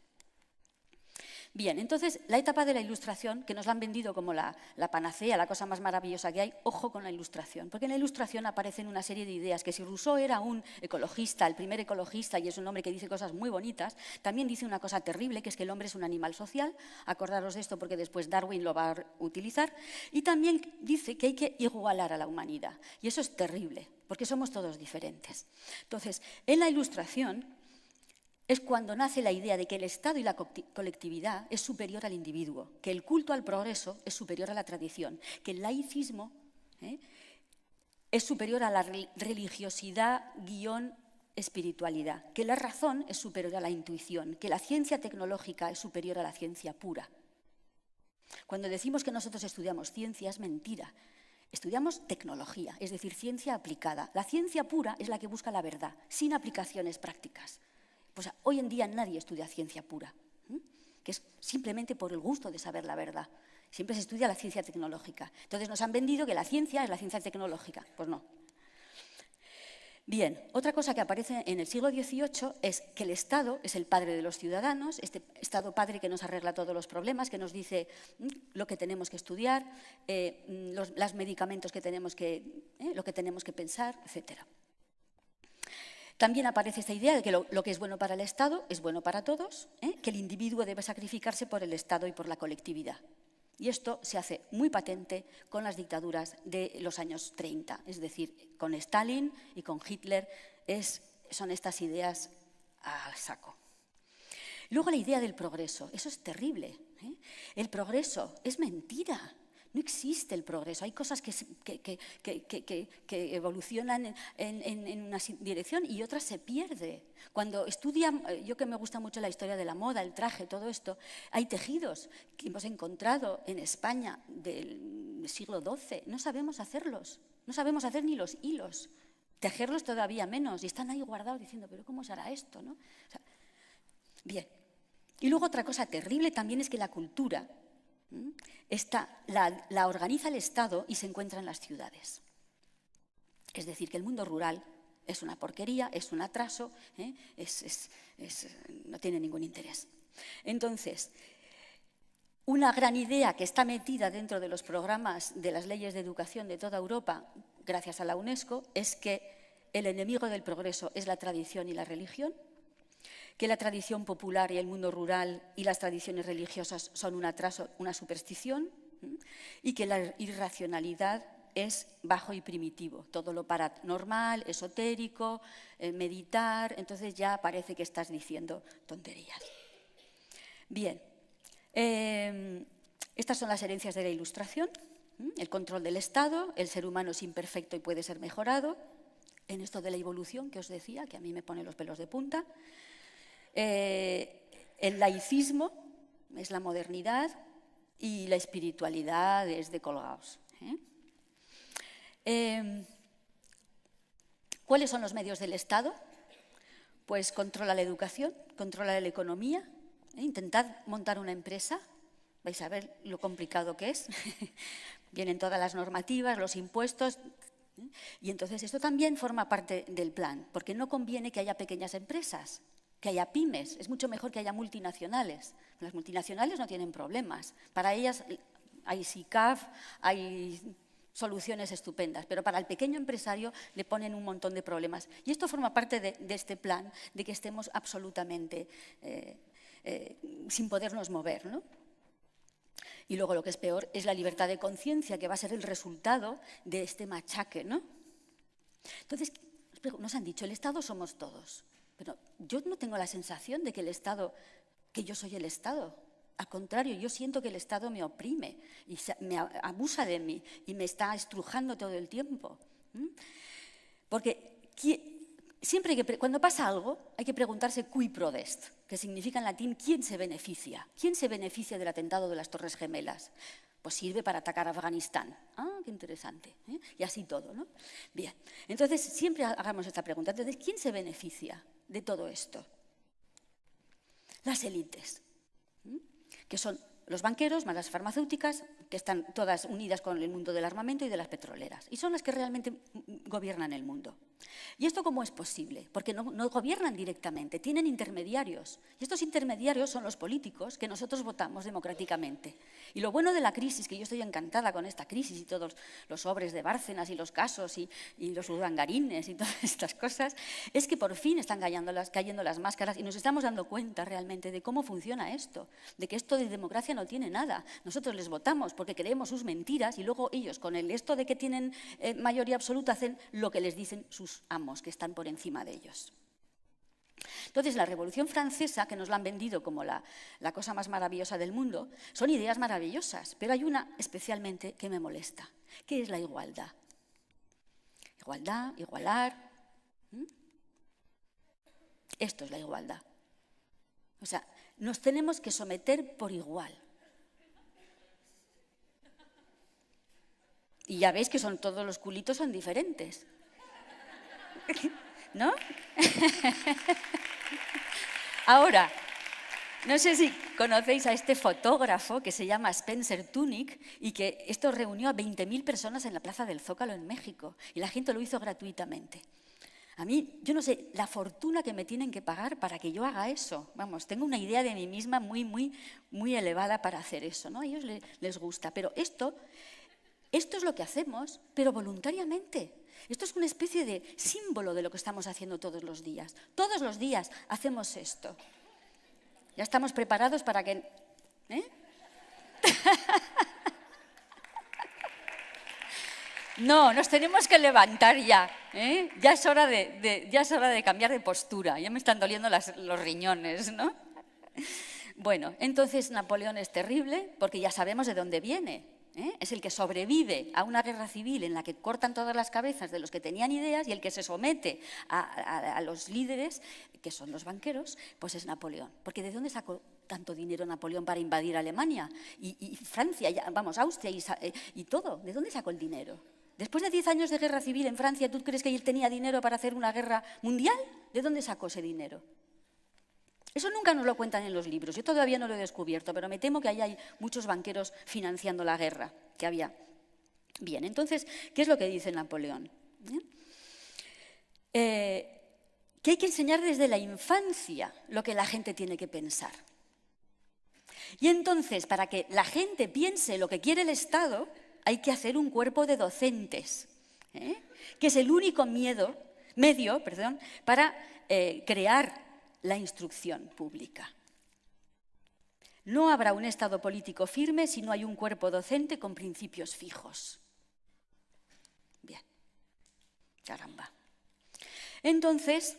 Bien, entonces, la etapa de la Ilustración, que nos la han vendido como la panacea, la cosa más maravillosa que hay, ojo con la Ilustración, porque en la Ilustración aparecen una serie de ideas, que si Rousseau era un ecologista, el primer ecologista, y es un hombre que dice cosas muy bonitas, también dice una cosa terrible, que es que el hombre es un animal social, acordaros de esto porque después Darwin lo va a utilizar, y también dice que hay que igualar a la humanidad, y eso es terrible, porque somos todos diferentes. Entonces, en la Ilustración es cuando nace la idea de que el Estado y la colectividad es superior al individuo, que el culto al progreso es superior a la tradición, que el laicismo es superior a la religiosidad espiritualidad, que la razón es superior a la intuición, que la ciencia tecnológica es superior a la ciencia pura. Cuando decimos que nosotros estudiamos ciencia es mentira. Estudiamos tecnología, es decir, ciencia aplicada. La ciencia pura es la que busca la verdad, sin aplicaciones prácticas. Pues hoy en día nadie estudia ciencia pura, que es simplemente por el gusto de saber la verdad. Siempre se estudia la ciencia tecnológica. Entonces nos han vendido que la ciencia es la ciencia tecnológica. Pues no. Bien, otra cosa que aparece en el siglo XVIII es que el Estado es el padre de los ciudadanos, este Estado padre que nos arregla todos los problemas, que nos dice lo que tenemos que estudiar, los medicamentos que tenemos lo que tenemos que pensar, etcétera. También aparece esta idea de que lo que es bueno para el Estado es bueno para todos, que el individuo debe sacrificarse por el Estado y por la colectividad. Y esto se hace muy patente con las dictaduras de los años 30, es decir, con Stalin y con Hitler son estas ideas al saco. Luego la idea del progreso, eso es terrible. El progreso es mentira. No existe el progreso, hay cosas que evolucionan en una dirección y otras se pierden. Cuando estudian, yo que me gusta mucho la historia de la moda, el traje, todo esto, hay tejidos que hemos encontrado en España del siglo XII, no sabemos hacerlos, no sabemos hacer ni los hilos, tejerlos todavía menos, y están ahí guardados diciendo, pero ¿cómo se hará esto? ¿No? O sea, bien, y luego otra cosa terrible también es que la cultura la organiza el Estado y se encuentra en las ciudades. Es decir, que el mundo rural es una porquería, es un atraso, no tiene ningún interés. Entonces, una gran idea que está metida dentro de los programas de las leyes de educación de toda Europa, gracias a la UNESCO, es que el enemigo del progreso es la tradición y la religión, que la tradición popular y el mundo rural y las tradiciones religiosas son un atraso, una superstición, y que la irracionalidad es bajo y primitivo, todo lo paranormal, esotérico, meditar, entonces ya parece que estás diciendo tonterías. Bien, estas son las herencias de la Ilustración, el control del Estado, el ser humano es imperfecto y puede ser mejorado, en esto de la evolución que os decía, que a mí me pone los pelos de punta. El laicismo es la modernidad y la espiritualidad es de colgados. ¿Cuáles son los medios del Estado? Pues controla la educación, controla la economía. Intentad montar una empresa, vais a ver lo complicado que es. Vienen todas las normativas, los impuestos. Y entonces esto también forma parte del plan, porque no conviene que haya pequeñas empresas, que haya pymes, es mucho mejor que haya multinacionales. Las multinacionales no tienen problemas, para ellas hay SICAF, hay soluciones estupendas, pero para el pequeño empresario le ponen un montón de problemas. Y esto forma parte de este plan, de que estemos absolutamente sin podernos mover, ¿no? Y luego lo que es peor es la libertad de conciencia, que va a ser el resultado de este machaque, ¿no? Entonces, nos han dicho, el Estado somos todos. Pero yo no tengo la sensación de que el Estado, que yo soy el Estado. Al contrario, yo siento que el Estado me oprime y me abusa de mí y me está estrujando todo el tiempo. Porque siempre cuando pasa algo hay que preguntarse cui prodest, que significa en latín quién se beneficia. ¿Quién se beneficia del atentado de las Torres Gemelas? Pues sirve para atacar a Afganistán. Ah, qué interesante. Y así todo, ¿no? Bien, entonces siempre hagamos esta pregunta. Entonces, ¿quién se beneficia de todo esto? Las élites, que son los banqueros más las farmacéuticas, que están todas unidas con el mundo del armamento y de las petroleras. Y son las que realmente gobiernan el mundo. ¿Y esto cómo es posible? Porque no gobiernan directamente, tienen intermediarios. Y estos intermediarios son los políticos que nosotros votamos democráticamente. Y lo bueno de la crisis, que yo estoy encantada con esta crisis y todos los sobres de Bárcenas y los casos y los urdangarines y todas estas cosas, es que por fin están cayendo las máscaras y nos estamos dando cuenta realmente de cómo funciona esto, de que esto de democracia no tiene nada. Nosotros les votamos porque creemos sus mentiras y luego ellos, con esto de que tienen mayoría absoluta, hacen lo que les dicen sus amos, que están por encima de ellos. Entonces, la Revolución Francesa, que nos la han vendido como la cosa más maravillosa del mundo, son ideas maravillosas, pero hay una especialmente que me molesta, que es la igualdad. Igualdad, igualar. Esto es la igualdad. O sea, nos tenemos que someter por igual. Y ya veis que todos los culitos son diferentes. ¿No? Ahora, no sé si conocéis a este fotógrafo que se llama Spencer Tunick y que esto reunió a 20.000 personas en la Plaza del Zócalo en México y la gente lo hizo gratuitamente. A mí, yo no sé la fortuna que me tienen que pagar para que yo haga eso. Vamos, tengo una idea de mí misma muy elevada para hacer eso, ¿no? A ellos les gusta, pero esto es lo que hacemos, pero voluntariamente. Esto es una especie de símbolo de lo que estamos haciendo todos los días. Todos los días hacemos esto. Ya estamos preparados para que... No, nos tenemos que levantar ya. Ya es hora de cambiar de postura. Ya me están doliendo los riñones, ¿no? Bueno, entonces Napoleón es terrible porque ya sabemos de dónde viene. Es el que sobrevive a una guerra civil en la que cortan todas las cabezas de los que tenían ideas y el que se somete a los líderes, que son los banqueros, pues es Napoleón. Porque ¿de dónde sacó tanto dinero Napoleón para invadir Alemania y Francia, Austria y todo? ¿De dónde sacó el dinero? Después de 10 años de guerra civil en Francia, ¿tú crees que él tenía dinero para hacer una guerra mundial? ¿De dónde sacó ese dinero? Eso nunca nos lo cuentan en los libros. Yo todavía no lo he descubierto, pero me temo que ahí hay muchos banqueros financiando la guerra que había. Bien, entonces, ¿qué es lo que dice Napoleón? Que hay que enseñar desde la infancia lo que la gente tiene que pensar. Y entonces, para que la gente piense lo que quiere el Estado, hay que hacer un cuerpo de docentes, que es el único medio para crear la instrucción pública. No habrá un Estado político firme si no hay un cuerpo docente con principios fijos. Bien, caramba. Entonces,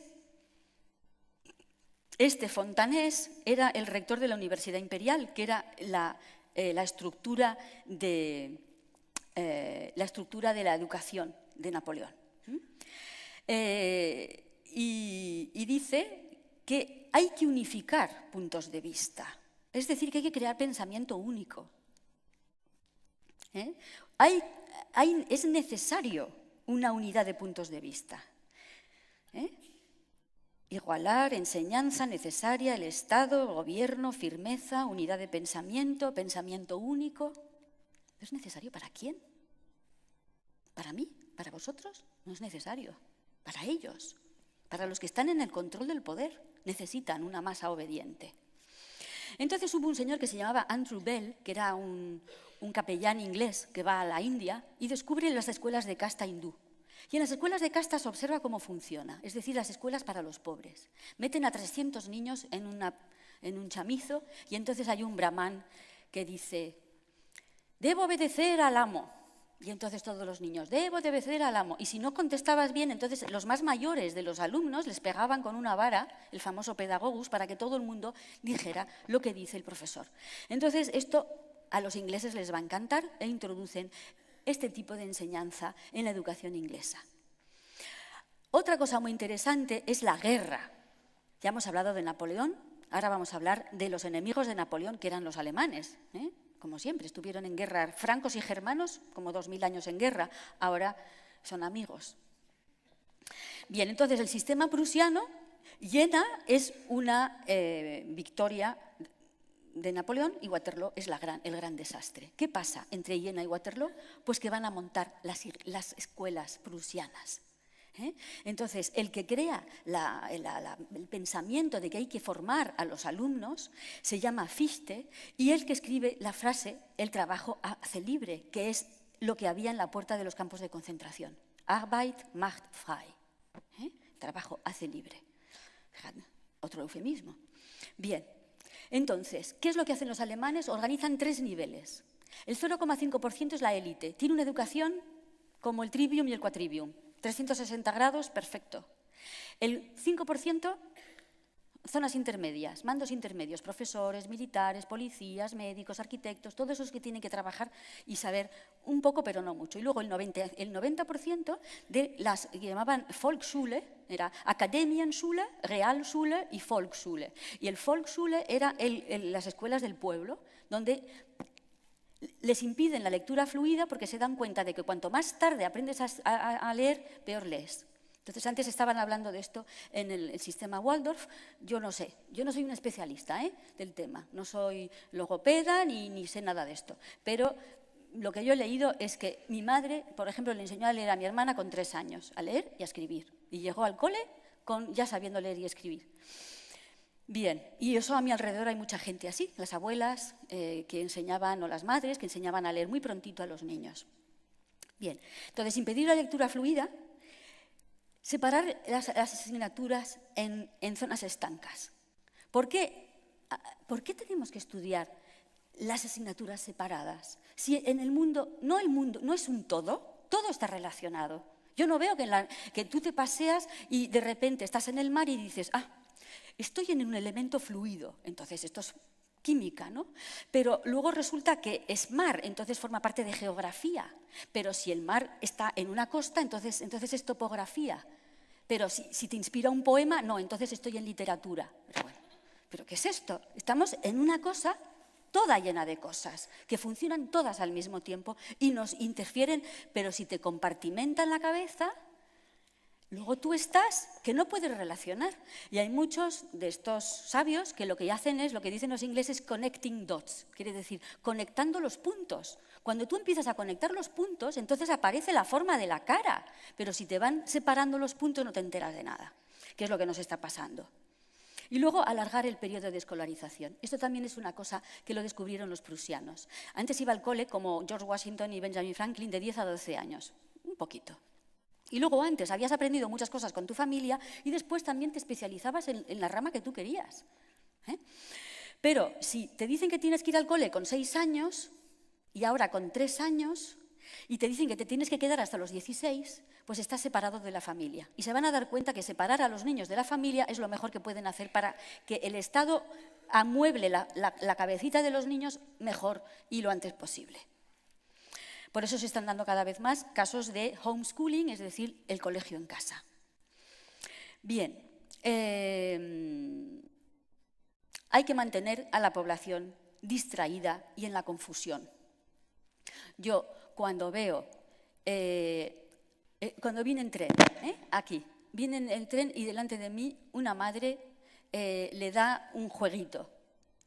este Fontanés era el rector de la Universidad Imperial, que era la estructura de la educación de Napoleón. Y dice que hay que unificar puntos de vista, es decir, que hay que crear pensamiento único. Es necesario una unidad de puntos de vista. Igualar, enseñanza necesaria, el Estado, el gobierno, firmeza, unidad de pensamiento, pensamiento único. ¿Es necesario para quién? ¿Para mí? ¿Para vosotros? No es necesario. Para ellos, para los que están en el control del poder. Necesitan una masa obediente. Entonces hubo un señor que se llamaba Andrew Bell, que era un capellán inglés que va a la India y descubre las escuelas de casta hindú. Y en las escuelas de casta se observa cómo funciona, es decir, las escuelas para los pobres. Meten a 300 niños en un chamizo y entonces hay un brahman que dice: debo obedecer al amo. Y entonces todos los niños, debo obedecer al amo. Y si no contestabas bien, entonces los más mayores de los alumnos les pegaban con una vara, el famoso pedagogus, para que todo el mundo dijera lo que dice el profesor. Entonces esto a los ingleses les va a encantar e introducen este tipo de enseñanza en la educación inglesa. Otra cosa muy interesante es la guerra. Ya hemos hablado de Napoleón, ahora vamos a hablar de los enemigos de Napoleón, que eran los alemanes, como siempre, estuvieron en guerra francos y germanos, como 2000 años en guerra, ahora son amigos. Bien, entonces el sistema prusiano, Jena es una victoria de Napoleón y Waterloo es el gran desastre. ¿Qué pasa entre Jena y Waterloo? Pues que van a montar las escuelas prusianas. Entonces, el que crea el pensamiento de que hay que formar a los alumnos se llama Fichte, y el que escribe la frase, el trabajo hace libre, que es lo que había en la puerta de los campos de concentración. Arbeit macht frei. Trabajo hace libre. Otro eufemismo. Bien, entonces, ¿qué es lo que hacen los alemanes? Organizan 3 niveles. El 0,5% es la élite. Tiene una educación como el trivium y el quadrivium. 360 grados, perfecto. El 5%, zonas intermedias, mandos intermedios, profesores, militares, policías, médicos, arquitectos, todos esos que tienen que trabajar y saber un poco, pero no mucho. Y luego el 90% de las que llamaban Volksschule, era Akademienschule, Realschule y Volksschule. Y el Volksschule era las escuelas del pueblo, donde les impiden la lectura fluida porque se dan cuenta de que cuanto más tarde aprendes a leer, peor lees. Entonces, antes estaban hablando de esto en el sistema Waldorf. Yo no sé, yo no soy una especialista del tema, no soy logopeda ni sé nada de esto, pero lo que yo he leído es que mi madre, por ejemplo, le enseñó a leer a mi hermana con 3 años, a leer y a escribir, y llegó al cole ya sabiendo leer y escribir. Bien, y eso a mi alrededor hay mucha gente así, las abuelas que enseñaban, o las madres que enseñaban a leer muy prontito a los niños. Bien, entonces, impedir la lectura fluida, separar las asignaturas en zonas estancas. ¿Por qué tenemos que estudiar las asignaturas separadas? Si en el mundo no es un todo está relacionado. Yo no veo que tú te paseas y de repente estás en el mar y dices, estoy en un elemento fluido, entonces esto es química, ¿no? Pero luego resulta que es mar, entonces forma parte de geografía. Pero si el mar está en una costa, entonces es topografía. Pero si te inspira un poema, no, entonces estoy en literatura. Pero bueno, ¿pero qué es esto? Estamos en una cosa toda llena de cosas, que funcionan todas al mismo tiempo y nos interfieren, pero si te compartimentan la cabeza, luego tú estás que no puedes relacionar. Y hay muchos de estos sabios que lo que hacen es, lo que dicen los ingleses, connecting dots, quiere decir, conectando los puntos. Cuando tú empiezas a conectar los puntos, entonces aparece la forma de la cara, pero si te van separando los puntos no te enteras de nada, que es lo que nos está pasando. Y luego alargar el periodo de escolarización. Esto también es una cosa que lo descubrieron los prusianos. Antes iba al cole, como George Washington y Benjamin Franklin, de 10 a 12 años, un poquito. Y luego antes habías aprendido muchas cosas con tu familia y después también te especializabas en la rama que tú querías. Pero si te dicen que tienes que ir al cole con 6 años y ahora con 3 años y te dicen que te tienes que quedar hasta los 16, pues estás separado de la familia. Y se van a dar cuenta que separar a los niños de la familia es lo mejor que pueden hacer para que el Estado amueble la cabecita de los niños mejor y lo antes posible. Por eso se están dando cada vez más casos de homeschooling, es decir, el colegio en casa. Bien, hay que mantener a la población distraída y en la confusión. Yo cuando veo, cuando viene en tren, aquí, viene en el tren y delante de mí una madre le da un jueguito.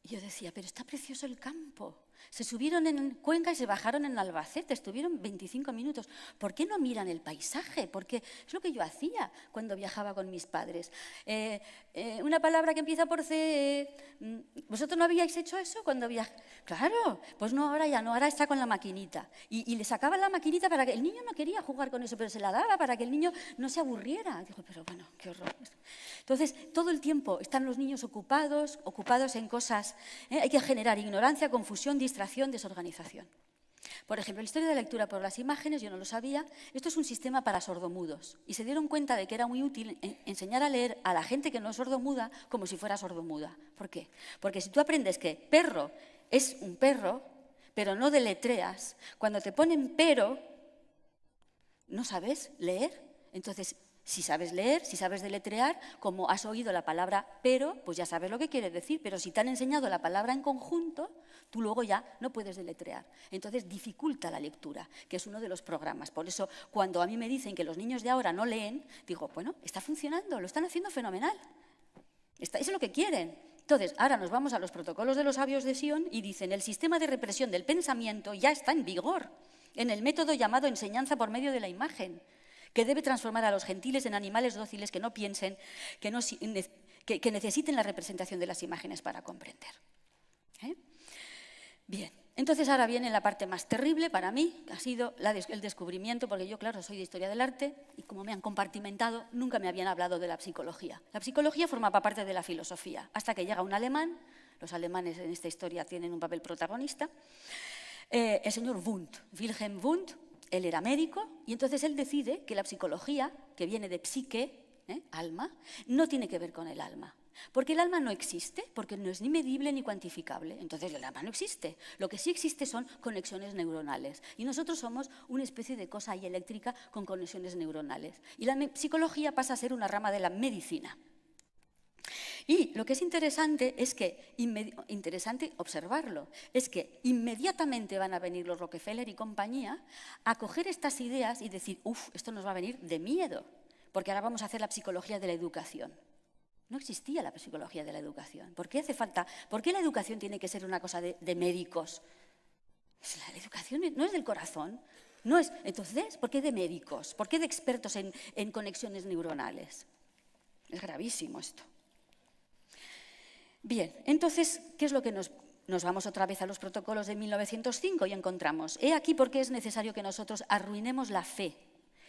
Y yo decía, pero está precioso el campo. Se subieron en Cuenca y se bajaron en Albacete, estuvieron 25 minutos. ¿Por qué no miran el paisaje? Porque es lo que yo hacía cuando viajaba con mis padres. Una palabra que empieza por C. ¿Vosotros no habíais hecho eso cuando viajáis? Claro, pues no, ahora ya no, ahora está con la maquinita. Y le sacaban la maquinita para que el niño no quería jugar con eso, pero se la daba para que el niño no se aburriera. Digo, pero bueno, qué horror. Entonces, todo el tiempo están los niños ocupados en cosas. Hay que generar ignorancia, confusión, distracción, desorganización. Por ejemplo, la historia de la lectura por las imágenes, yo no lo sabía, esto es un sistema para sordomudos. Y se dieron cuenta de que era muy útil enseñar a leer a la gente que no es sordomuda como si fuera sordomuda. ¿Por qué? Porque si tú aprendes que perro es un perro, pero no deletreas, cuando te ponen pero, no sabes leer. Entonces, si sabes leer, si sabes deletrear, como has oído la palabra pero, pues ya sabes lo que quiere decir. Pero si te han enseñado la palabra en conjunto, tú luego ya no puedes deletrear. Entonces, dificulta la lectura, que es uno de los programas. Por eso, cuando a mí me dicen que los niños de ahora no leen, digo, bueno, está funcionando, lo están haciendo fenomenal. Eso es lo que quieren. Entonces, ahora nos vamos a los protocolos de los sabios de Sion y dicen, el sistema de represión del pensamiento ya está en vigor en el método llamado enseñanza por medio de la imagen, que debe transformar a los gentiles en animales dóciles que no piensen, que necesiten la representación de las imágenes para comprender. Bien, entonces ahora viene la parte más terrible para mí, que ha sido el descubrimiento, porque yo, claro, soy de historia del arte y como me han compartimentado, nunca me habían hablado de la psicología. La psicología formaba parte de la filosofía, hasta que llega un alemán, los alemanes en esta historia tienen un papel protagonista, el señor Wundt, Wilhelm Wundt. Él era médico y entonces él decide que la psicología, que viene de psique, alma, no tiene que ver con el alma. Porque el alma no existe, porque no es ni medible ni cuantificable. Entonces el alma no existe. Lo que sí existe son conexiones neuronales. Y nosotros somos una especie de cosa ahí eléctrica con conexiones neuronales. Y la psicología pasa a ser una rama de la medicina. Y lo que es interesante es que, interesante observarlo, es que inmediatamente van a venir los Rockefeller y compañía a coger estas ideas y decir, esto nos va a venir de miedo, porque ahora vamos a hacer la psicología de la educación. No existía la psicología de la educación. ¿Por qué hace falta? ¿Por qué la educación tiene que ser una cosa de médicos? La educación no es del corazón. No es, entonces, ¿por qué de médicos? ¿Por qué de expertos en conexiones neuronales? Es gravísimo esto. Bien, entonces, ¿qué es lo que nos vamos otra vez a los protocolos de 1905 y encontramos? He aquí por qué es necesario que nosotros arruinemos la fe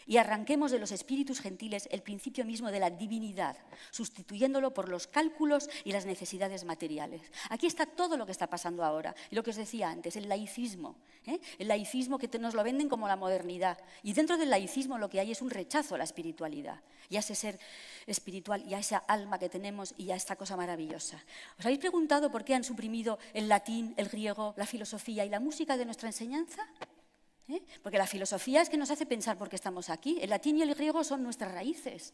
y arranquemos de los espíritus gentiles el principio mismo de la divinidad, sustituyéndolo por los cálculos y las necesidades materiales. Aquí está todo lo que está pasando ahora, y lo que os decía antes, el laicismo. El laicismo que nos lo venden como la modernidad. Y dentro del laicismo lo que hay es un rechazo a la espiritualidad, y a ese ser espiritual, y a esa alma que tenemos, y a esta cosa maravillosa. ¿Os habéis preguntado por qué han suprimido el latín, el griego, la filosofía y la música de nuestra enseñanza? Porque la filosofía es que nos hace pensar por qué estamos aquí. El latín y el griego son nuestras raíces.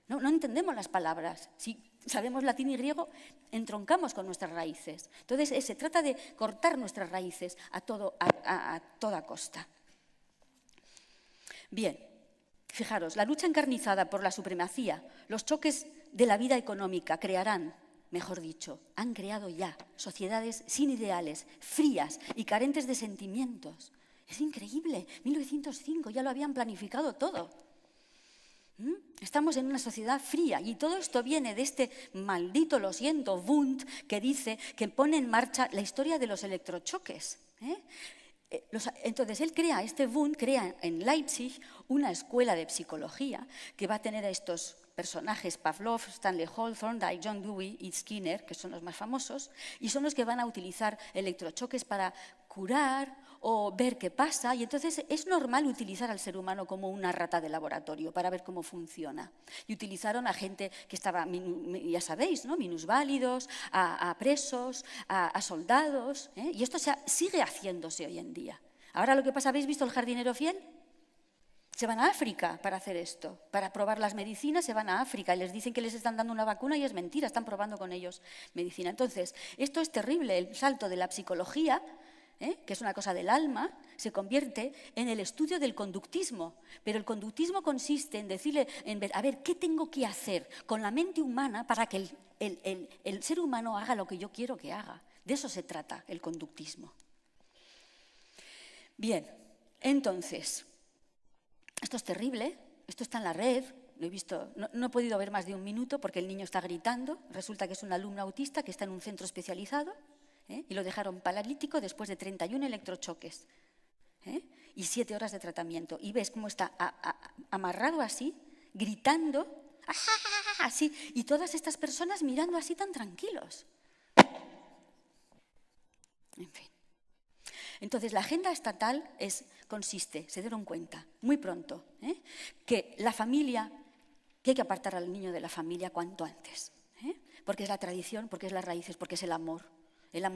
No entendemos las palabras. Si sabemos latín y griego, entroncamos con nuestras raíces. Entonces, se trata de cortar nuestras raíces a toda costa. Bien, fijaros, la lucha encarnizada por la supremacía, los choques de la vida económica crearán, mejor dicho, han creado ya sociedades sin ideales, frías y carentes de sentimientos. Es increíble, 1905, ya lo habían planificado todo. Estamos en una sociedad fría y todo esto viene de este maldito, lo siento, Wundt, que dice que pone en marcha la historia de los electrochoques. Entonces, Wundt crea en Leipzig una escuela de psicología que va a tener a estos personajes, Pavlov, Stanley Hall, Thorndike, John Dewey y Skinner, que son los más famosos, y son los que van a utilizar electrochoques para curar o ver qué pasa, y entonces es normal utilizar al ser humano como una rata de laboratorio para ver cómo funciona. Y utilizaron a gente que estaba, ya sabéis, ¿no? Minusválidos, a presos, a soldados, y esto sigue haciéndose hoy en día. Ahora lo que pasa, ¿habéis visto El jardinero fiel? Se van a África para hacer esto, para probar las medicinas se van a África y les dicen que les están dando una vacuna y es mentira, están probando con ellos medicina. Entonces, esto es terrible, el salto de la psicología, que es una cosa del alma, se convierte en el estudio del conductismo. Pero el conductismo consiste en decirle, a ver, ¿qué tengo que hacer con la mente humana para que el ser humano haga lo que yo quiero que haga? De eso se trata el conductismo. Bien, entonces, esto es terrible, esto está en la red, lo he visto, no he podido ver más de un minuto porque el niño está gritando, resulta que es un alumno autista que está en un centro especializado, y lo dejaron paralítico después de 31 electrochoques y 7 horas de tratamiento. Y ves cómo está amarrado así, gritando, así, y todas estas personas mirando así tan tranquilos. En fin. Entonces, la agenda estatal consiste, se dieron cuenta, muy pronto, que la familia, que hay que apartar al niño de la familia cuanto antes, porque es la tradición, porque es las raíces, porque es el amor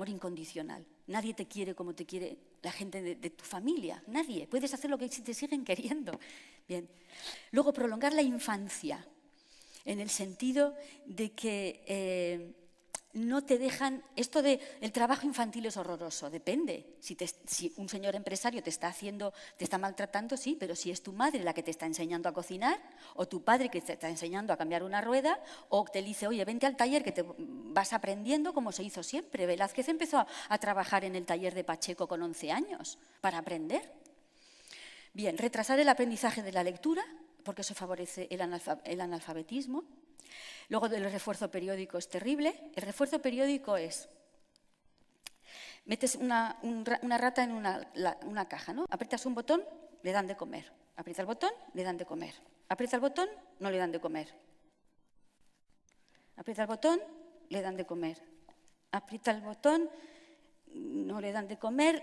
incondicional. Nadie te quiere como te quiere la gente de tu familia, nadie. Puedes hacer lo que te siguen queriendo. Bien. Luego, prolongar la infancia, en el sentido de que no te dejan… Esto de el trabajo infantil es horroroso, depende. Si un señor empresario te está maltratando, sí, pero si es tu madre la que te está enseñando a cocinar, o tu padre que te está enseñando a cambiar una rueda, o te dice, oye, vente al taller que te vas aprendiendo como se hizo siempre. Velázquez empezó a trabajar en el taller de Pacheco con 11 años para aprender. Bien, retrasar el aprendizaje de la lectura, porque eso favorece el analfabetismo. Luego, el refuerzo periódico es terrible. El refuerzo periódico es, metes una rata en una caja, ¿no? Aprietas un botón, le dan de comer. Aprieta el botón, le dan de comer. Aprieta el botón, no le dan de comer. Aprieta el botón, le dan de comer. Aprieta el botón, no le dan de comer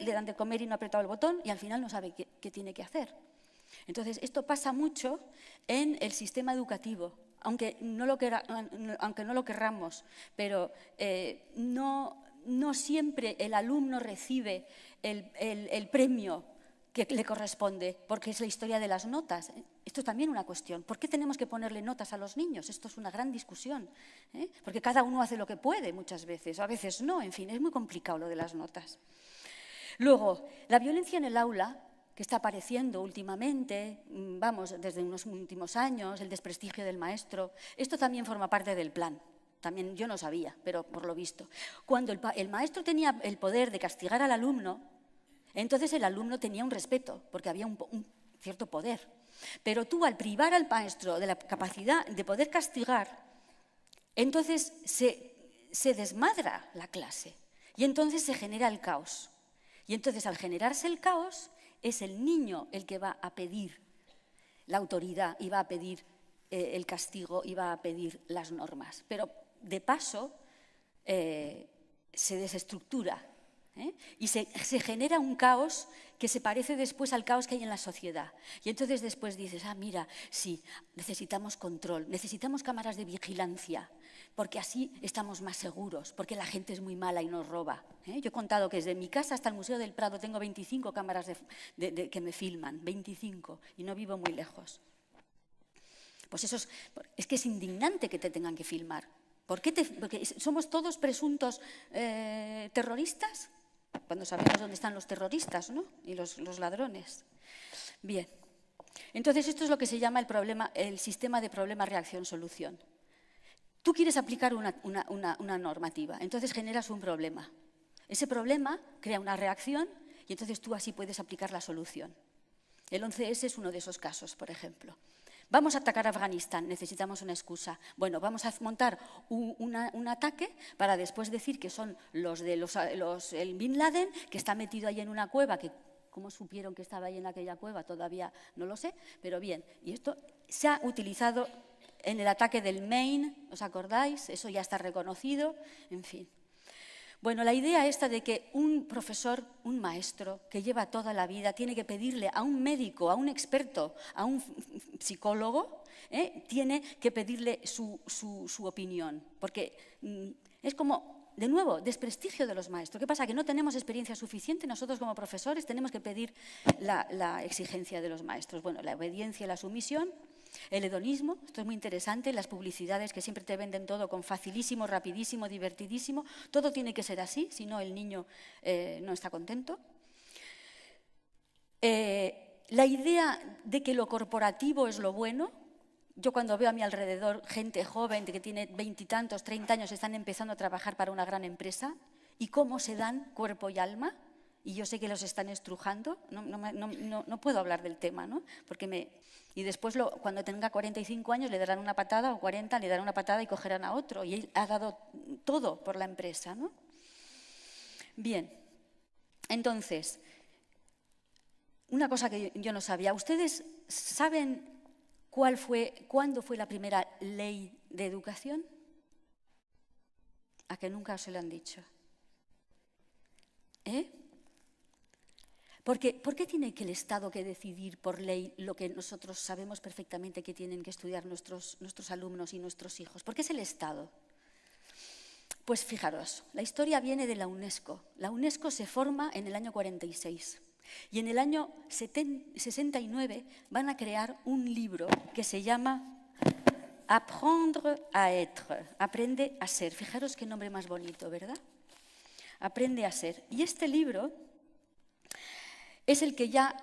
y no ha apretado el botón y al final no sabe qué tiene que hacer. Entonces, esto pasa mucho en el sistema educativo. Aunque no lo querramos, pero no siempre el alumno recibe el premio que le corresponde, porque es la historia de las notas. Esto es también una cuestión. ¿Por qué tenemos que ponerle notas a los niños? Esto es una gran discusión, porque cada uno hace lo que puede muchas veces, o a veces no, en fin, es muy complicado lo de las notas. Luego, la violencia en el aula, que está apareciendo últimamente, desde unos últimos años, el desprestigio del maestro. Esto también forma parte del plan. También yo no sabía, pero por lo visto. Cuando el maestro tenía el poder de castigar al alumno, entonces el alumno tenía un respeto, porque había un cierto poder. Pero tú, al privar al maestro de la capacidad de poder castigar, entonces se desmadra la clase y entonces se genera el caos. Y entonces, al generarse el caos, es el niño el que va a pedir la autoridad y va a pedir el castigo y va a pedir las normas. Pero, de paso, se desestructura y se genera un caos que se parece después al caos que hay en la sociedad. Y entonces después dices, mira, sí, necesitamos control, necesitamos cámaras de vigilancia, porque así estamos más seguros, porque la gente es muy mala y nos roba. Yo he contado que desde mi casa hasta el Museo del Prado tengo 25 cámaras que me filman, 25, y no vivo muy lejos. Pues eso es que es indignante que te tengan que filmar. Porque somos todos presuntos terroristas, cuando sabemos dónde están los terroristas, ¿no? Y los ladrones. Bien, entonces esto es lo que se llama el sistema de problema-reacción-solución. Tú quieres aplicar una normativa, entonces generas un problema. Ese problema crea una reacción y entonces tú así puedes aplicar la solución. El 11S es uno de esos casos, por ejemplo. Vamos a atacar a Afganistán, necesitamos una excusa. Bueno, vamos a montar un ataque para después decir que son el Bin Laden, que está metido ahí en una cueva, que ¿cómo supieron que estaba ahí en aquella cueva? Todavía no lo sé, pero bien. Y esto se ha utilizado en el ataque del Maine, ¿os acordáis? Eso ya está reconocido, en fin. Bueno, la idea esta de que un profesor, un maestro que lleva toda la vida, tiene que pedirle a un médico, a un experto, a un psicólogo, tiene que pedirle su opinión, porque es como, de nuevo, desprestigio de los maestros. ¿Qué pasa? Que no tenemos experiencia suficiente, nosotros como profesores tenemos que pedir la exigencia de los maestros. Bueno, la obediencia y la sumisión. El hedonismo, esto es muy interesante, las publicidades que siempre te venden todo con facilísimo, rapidísimo, divertidísimo, todo tiene que ser así, si no el niño no está contento. La idea de que lo corporativo es lo bueno, yo cuando veo a mi alrededor gente joven que tiene 20 y tantos, 30 años, están empezando a trabajar para una gran empresa, y cómo se dan cuerpo y alma, y yo sé que los están estrujando, no puedo hablar del tema, ¿no? Y después, cuando tenga 45 años, le darán una patada, o 40, le darán una patada y cogerán a otro. Y él ha dado todo por la empresa, ¿no? Bien, entonces, una cosa que yo no sabía. ¿Ustedes saben cuándo fue la primera ley de educación? ¿A que nunca se lo han dicho? ¿Por qué tiene que el Estado que decidir por ley lo que nosotros sabemos perfectamente que tienen que estudiar nuestros alumnos y nuestros hijos? ¿Por qué es el Estado? Pues fijaros, la historia viene de la UNESCO. La UNESCO se forma en el año 46 y en el año 69 van a crear un libro que se llama Apprendre à être, aprende a ser. Fijaros qué nombre más bonito, ¿verdad? Aprende a ser. Y este libro es el que ya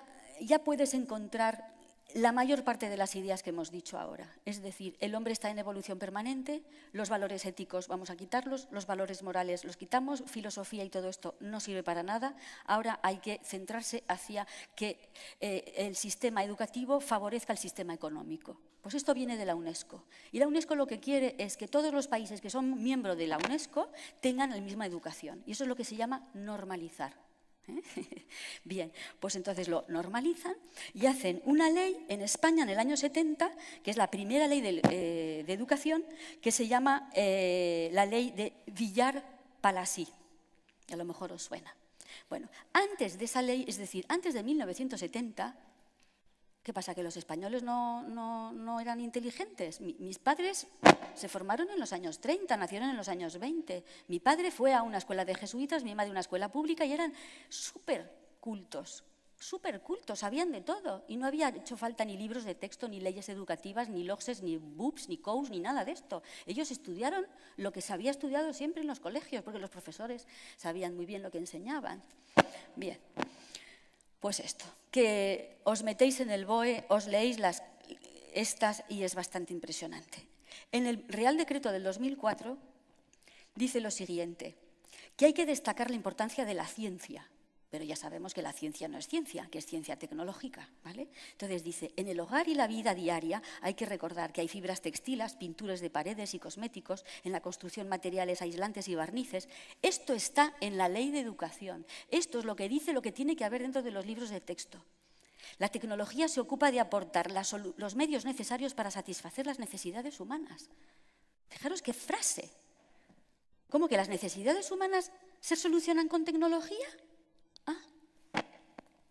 puedes encontrar la mayor parte de las ideas que hemos dicho ahora. Es decir, el hombre está en evolución permanente, los valores éticos vamos a quitarlos, los valores morales los quitamos, filosofía y todo esto no sirve para nada. Ahora hay que centrarse hacia que el sistema educativo favorezca el sistema económico. Pues esto viene de la UNESCO. Y la UNESCO lo que quiere es que todos los países que son miembros de la UNESCO tengan la misma educación. Y eso es lo que se llama normalizar. Bien, pues entonces lo normalizan y hacen una ley en España en el año 70, que es la primera ley de educación, que se llama la ley de Villar-Palasí. A lo mejor os suena. Bueno, antes de esa ley, es decir, antes de 1970, ¿qué pasa? ¿Que los españoles no eran inteligentes? Mis padres se formaron en los años 30, nacieron en los años 20. Mi padre fue a una escuela de jesuitas, mi madre a una escuela pública y eran súper cultos, sabían de todo. Y no había hecho falta ni libros de texto, ni leyes educativas, ni LOGSES, ni BUPS, ni COUS, ni nada de esto. Ellos estudiaron lo que se había estudiado siempre en los colegios, porque los profesores sabían muy bien lo que enseñaban. Bien. Pues esto, que os metéis en el BOE, os leéis estas y es bastante impresionante. En el Real Decreto del 2004 dice lo siguiente, que hay que destacar la importancia de la ciencia, pero ya sabemos que la ciencia no es ciencia, que es ciencia tecnológica, ¿vale? Entonces dice, en el hogar y la vida diaria hay que recordar que hay fibras textiles, pinturas de paredes y cosméticos, en la construcción materiales aislantes y barnices. Esto está en la ley de educación. Esto es lo que dice lo que tiene que haber dentro de los libros de texto. La tecnología se ocupa de aportar los medios necesarios para satisfacer las necesidades humanas. Fijaros qué frase. ¿Cómo que las necesidades humanas se solucionan con tecnología?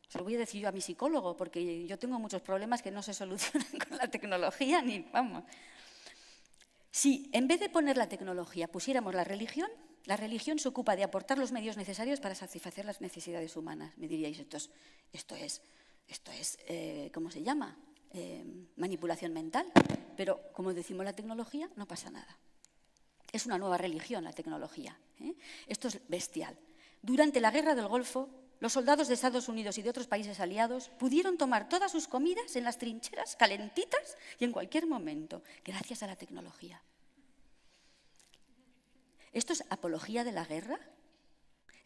Se lo voy a decir yo a mi psicólogo, porque yo tengo muchos problemas que no se solucionan con la tecnología, ni vamos. Si en vez de poner la tecnología pusiéramos la religión se ocupa de aportar los medios necesarios para satisfacer las necesidades humanas. Me diríais, esto es ¿cómo se llama? Manipulación mental. Pero como decimos la tecnología, no pasa nada. Es una nueva religión la tecnología. Esto es bestial. Durante la Guerra del Golfo, los soldados de Estados Unidos y de otros países aliados pudieron tomar todas sus comidas en las trincheras, calentitas y en cualquier momento, gracias a la tecnología. ¿Esto es apología de la guerra?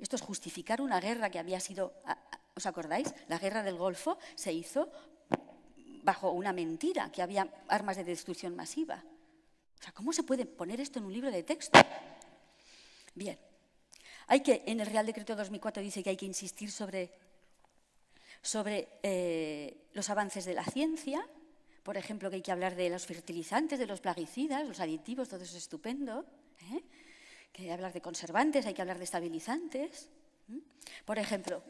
¿Esto es justificar una guerra que había sido, ¿os acordáis? La Guerra del Golfo se hizo bajo una mentira, que había armas de destrucción masiva. O sea, ¿cómo se puede poner esto en un libro de texto? Bien. En el Real Decreto 2004 dice que hay que insistir sobre los avances de la ciencia, por ejemplo, que hay que hablar de los fertilizantes, de los plaguicidas, los aditivos, todo eso es estupendo, que hay que hablar de conservantes, hay que hablar de estabilizantes. Por ejemplo,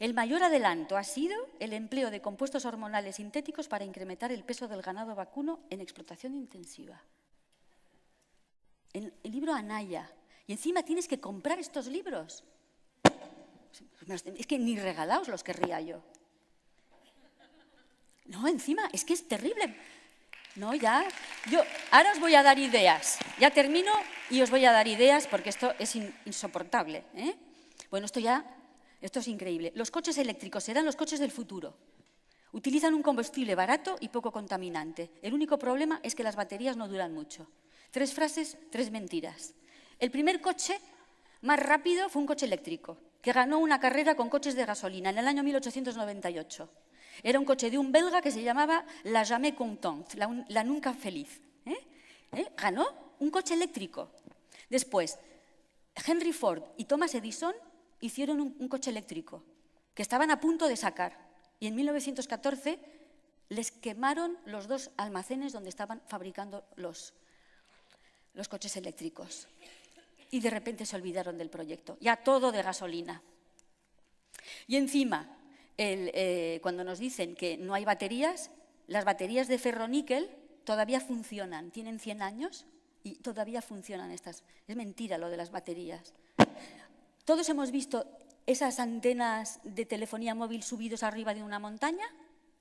el mayor adelanto ha sido el empleo de compuestos hormonales sintéticos para incrementar el peso del ganado vacuno en explotación intensiva. En el libro Anaya. Y encima tienes que comprar estos libros. Es que ni regalaos los querría yo. No, encima, es que es terrible. No, ya. Ahora os voy a dar ideas. Ya termino y os voy a dar ideas porque esto es insoportable. Bueno, esto es increíble. Los coches eléctricos serán los coches del futuro. Utilizan un combustible barato y poco contaminante. El único problema es que las baterías no duran mucho. 3 frases, 3 mentiras. El primer coche más rápido fue un coche eléctrico, que ganó una carrera con coches de gasolina en el año 1898. Era un coche de un belga que se llamaba La Jamais Contente, la nunca feliz. Ganó un coche eléctrico. Después, Henry Ford y Thomas Edison hicieron un coche eléctrico, que estaban a punto de sacar. Y en 1914 les quemaron los 2 almacenes donde estaban fabricando los coches eléctricos. Y de repente se olvidaron del proyecto, ya todo de gasolina. Y encima, cuando nos dicen que no hay baterías, las baterías de ferroníquel todavía funcionan, tienen 100 años y todavía funcionan estas. Es mentira lo de las baterías. Todos hemos visto esas antenas de telefonía móvil subidos arriba de una montaña.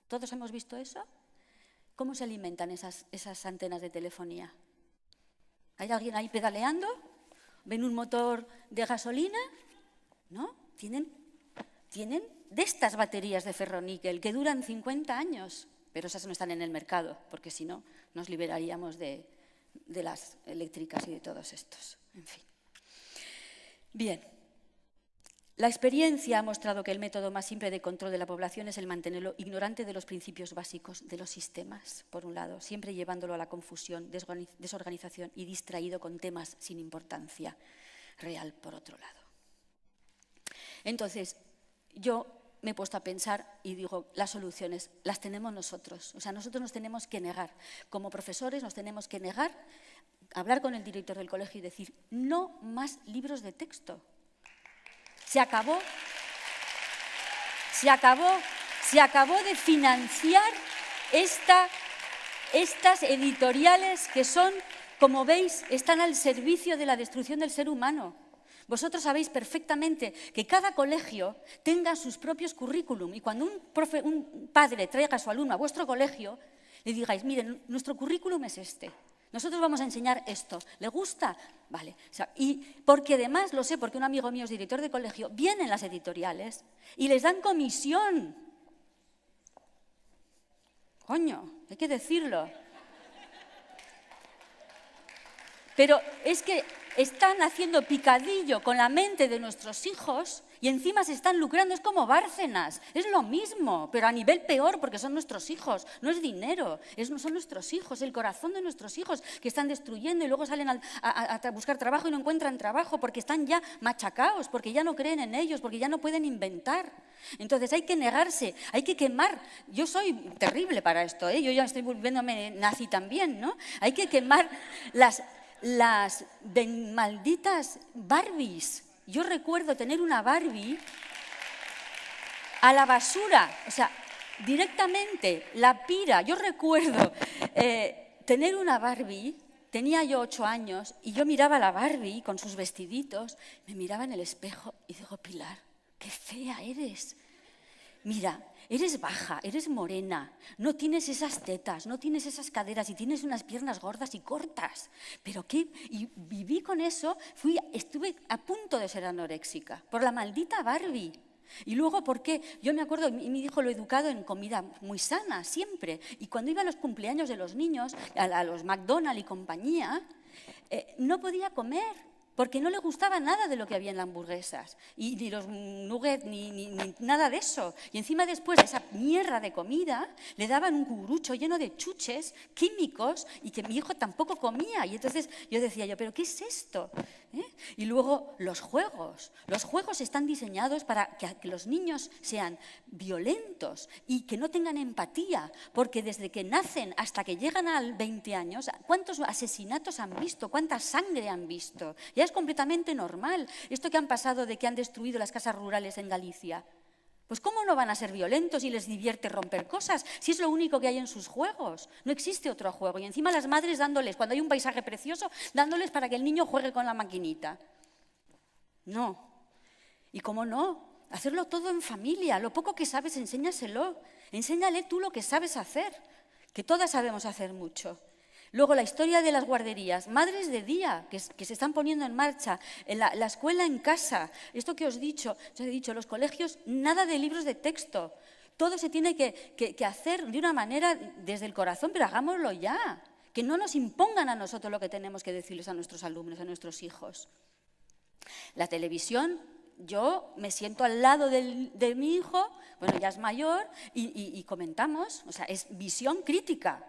¿Todos hemos visto eso? ¿Cómo se alimentan esas antenas de telefonía? ¿Hay alguien ahí pedaleando? ¿Ven un motor de gasolina? ¿No? Tienen de estas baterías de ferroníquel que duran 50 años, pero esas no están en el mercado, porque si no nos liberaríamos de las eléctricas y de todos estos. En fin. Bien. La experiencia ha mostrado que el método más simple de control de la población es el mantenerlo ignorante de los principios básicos de los sistemas, por un lado, siempre llevándolo a la confusión, desorganización y distraído con temas sin importancia real, por otro lado. Entonces, yo me he puesto a pensar y digo, las soluciones las tenemos nosotros. O sea, nosotros nos tenemos que negar. Como profesores nos tenemos que negar, hablar con el director del colegio y decir, no más libros de texto. Se acabó de financiar estas editoriales que son, como veis, están al servicio de la destrucción del ser humano. Vosotros sabéis perfectamente que cada colegio tenga sus propios currículum y cuando un padre traiga a su alumno a vuestro colegio, le digáis, miren, nuestro currículum es este. Nosotros vamos a enseñar esto. ¿Le gusta? Vale. O sea, y porque además, lo sé, porque un amigo mío es director de colegio, vienen las editoriales y les dan comisión. Coño, hay que decirlo. Pero es que están haciendo picadillo con la mente de nuestros hijos y encima se están lucrando. Es como Bárcenas, es lo mismo, pero a nivel peor porque son nuestros hijos, no es dinero, son nuestros hijos, el corazón de nuestros hijos que están destruyendo y luego salen a buscar trabajo y no encuentran trabajo porque están ya machacados, porque ya no creen en ellos, porque ya no pueden inventar. Entonces hay que negarse, hay que quemar. Yo soy terrible para esto, yo ya estoy volviéndome nazi también, ¿no? Hay que quemar las malditas Barbies. Yo recuerdo tener una Barbie a la basura, o sea, directamente, la pira. Yo recuerdo tener una Barbie, tenía yo 8 años, y yo miraba a la Barbie con sus vestiditos, me miraba en el espejo y digo, Pilar, qué fea eres. Mira, eres baja, eres morena, no tienes esas tetas, no tienes esas caderas y tienes unas piernas gordas y cortas. ¿Pero qué? Y viví con eso, estuve a punto de ser anoréxica por la maldita Barbie. Y luego, ¿por qué? Yo me acuerdo, mi hijo lo he educado en comida muy sana, siempre. Y cuando iba a los cumpleaños de los niños, a los McDonald's y compañía, no podía comer. Porque no le gustaba nada de lo que había en las hamburguesas, y ni los nuggets, ni nada de eso. Y encima después de esa mierda de comida, le daban un cucurucho lleno de chuches químicos y que mi hijo tampoco comía. Y entonces yo decía, ¿pero qué es esto? Y luego los juegos. Los juegos están diseñados para que los niños sean violentos y que no tengan empatía, porque desde que nacen hasta que llegan a 20 años, ¿cuántos asesinatos han visto? ¿Cuánta sangre han visto? Ya es completamente normal. Esto que han pasado de que han destruido las casas rurales en Galicia. Pues ¿cómo no van a ser violentos y les divierte romper cosas? Si es lo único que hay en sus juegos. No existe otro juego. Y encima las madres dándoles, cuando hay un paisaje precioso, dándoles para que el niño juegue con la maquinita. No. ¿Y cómo no? Hacerlo todo en familia. Lo poco que sabes, enséñaselo. Enséñale tú lo que sabes hacer. Que todas sabemos hacer mucho. Luego, la historia de las guarderías, madres de día que se están poniendo en marcha, la escuela en casa, esto que os he dicho, los colegios, nada de libros de texto. Todo se tiene que hacer de una manera desde el corazón, pero hagámoslo ya. Que no nos impongan a nosotros lo que tenemos que decirles a nuestros alumnos, a nuestros hijos. La televisión, yo me siento al lado de mi hijo, bueno, ya es mayor, y comentamos, o sea, es visión crítica.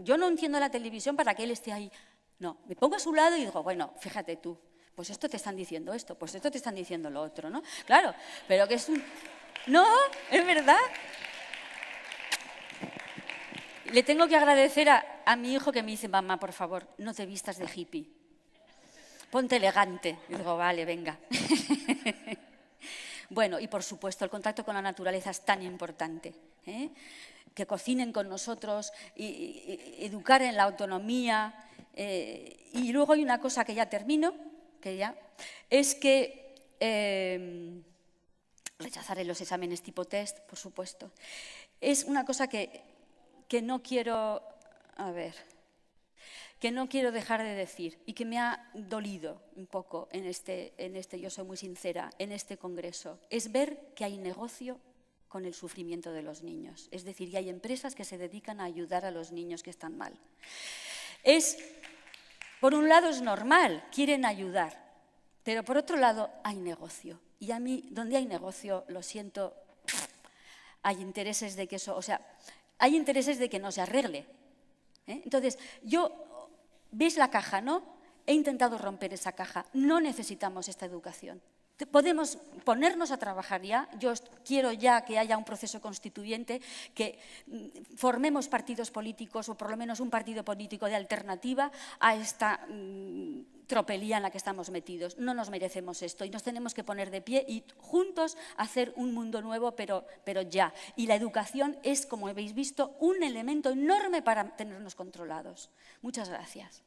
Yo no entiendo la televisión para que él esté ahí. No, me pongo a su lado y digo, bueno, fíjate tú, pues esto te están diciendo esto, pues esto te están diciendo lo otro, ¿no? Claro, pero que es un... No, es verdad. Le tengo que agradecer a mi hijo que me dice, mamá, por favor, no te vistas de hippie. Ponte elegante. Y digo, vale, venga. Bueno, y por supuesto, el contacto con la naturaleza es tan importante, ¿eh? Que cocinen con nosotros, y educar en la autonomía. Y luego hay una cosa que ya termino, es que rechazaré los exámenes tipo test, por supuesto. Es una cosa que no quiero, que no quiero dejar de decir y que me ha dolido un poco en este, yo soy muy sincera, en este congreso, es ver que hay negocio con el sufrimiento de los niños. Es decir, que hay empresas que se dedican a ayudar a los niños que están mal. Por un lado es normal, quieren ayudar, pero por otro lado hay negocio. Y a mí, donde hay negocio, lo siento, hay intereses de que eso, hay intereses de que no se arregle. Entonces, ¿veis la caja, no? He intentado romper esa caja. No necesitamos esta educación. Podemos ponernos a trabajar ya. Yo quiero ya que haya un proceso constituyente, que formemos partidos políticos, o por lo menos un partido político de alternativa a esta tropelía en la que estamos metidos. No nos merecemos esto y nos tenemos que poner de pie y juntos hacer un mundo nuevo, pero ya. Y la educación es, como habéis visto, un elemento enorme para tenernos controlados. Muchas gracias.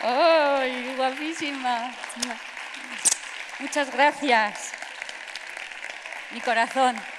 ¡Ay, guapísima! Muchas gracias. Mi corazón.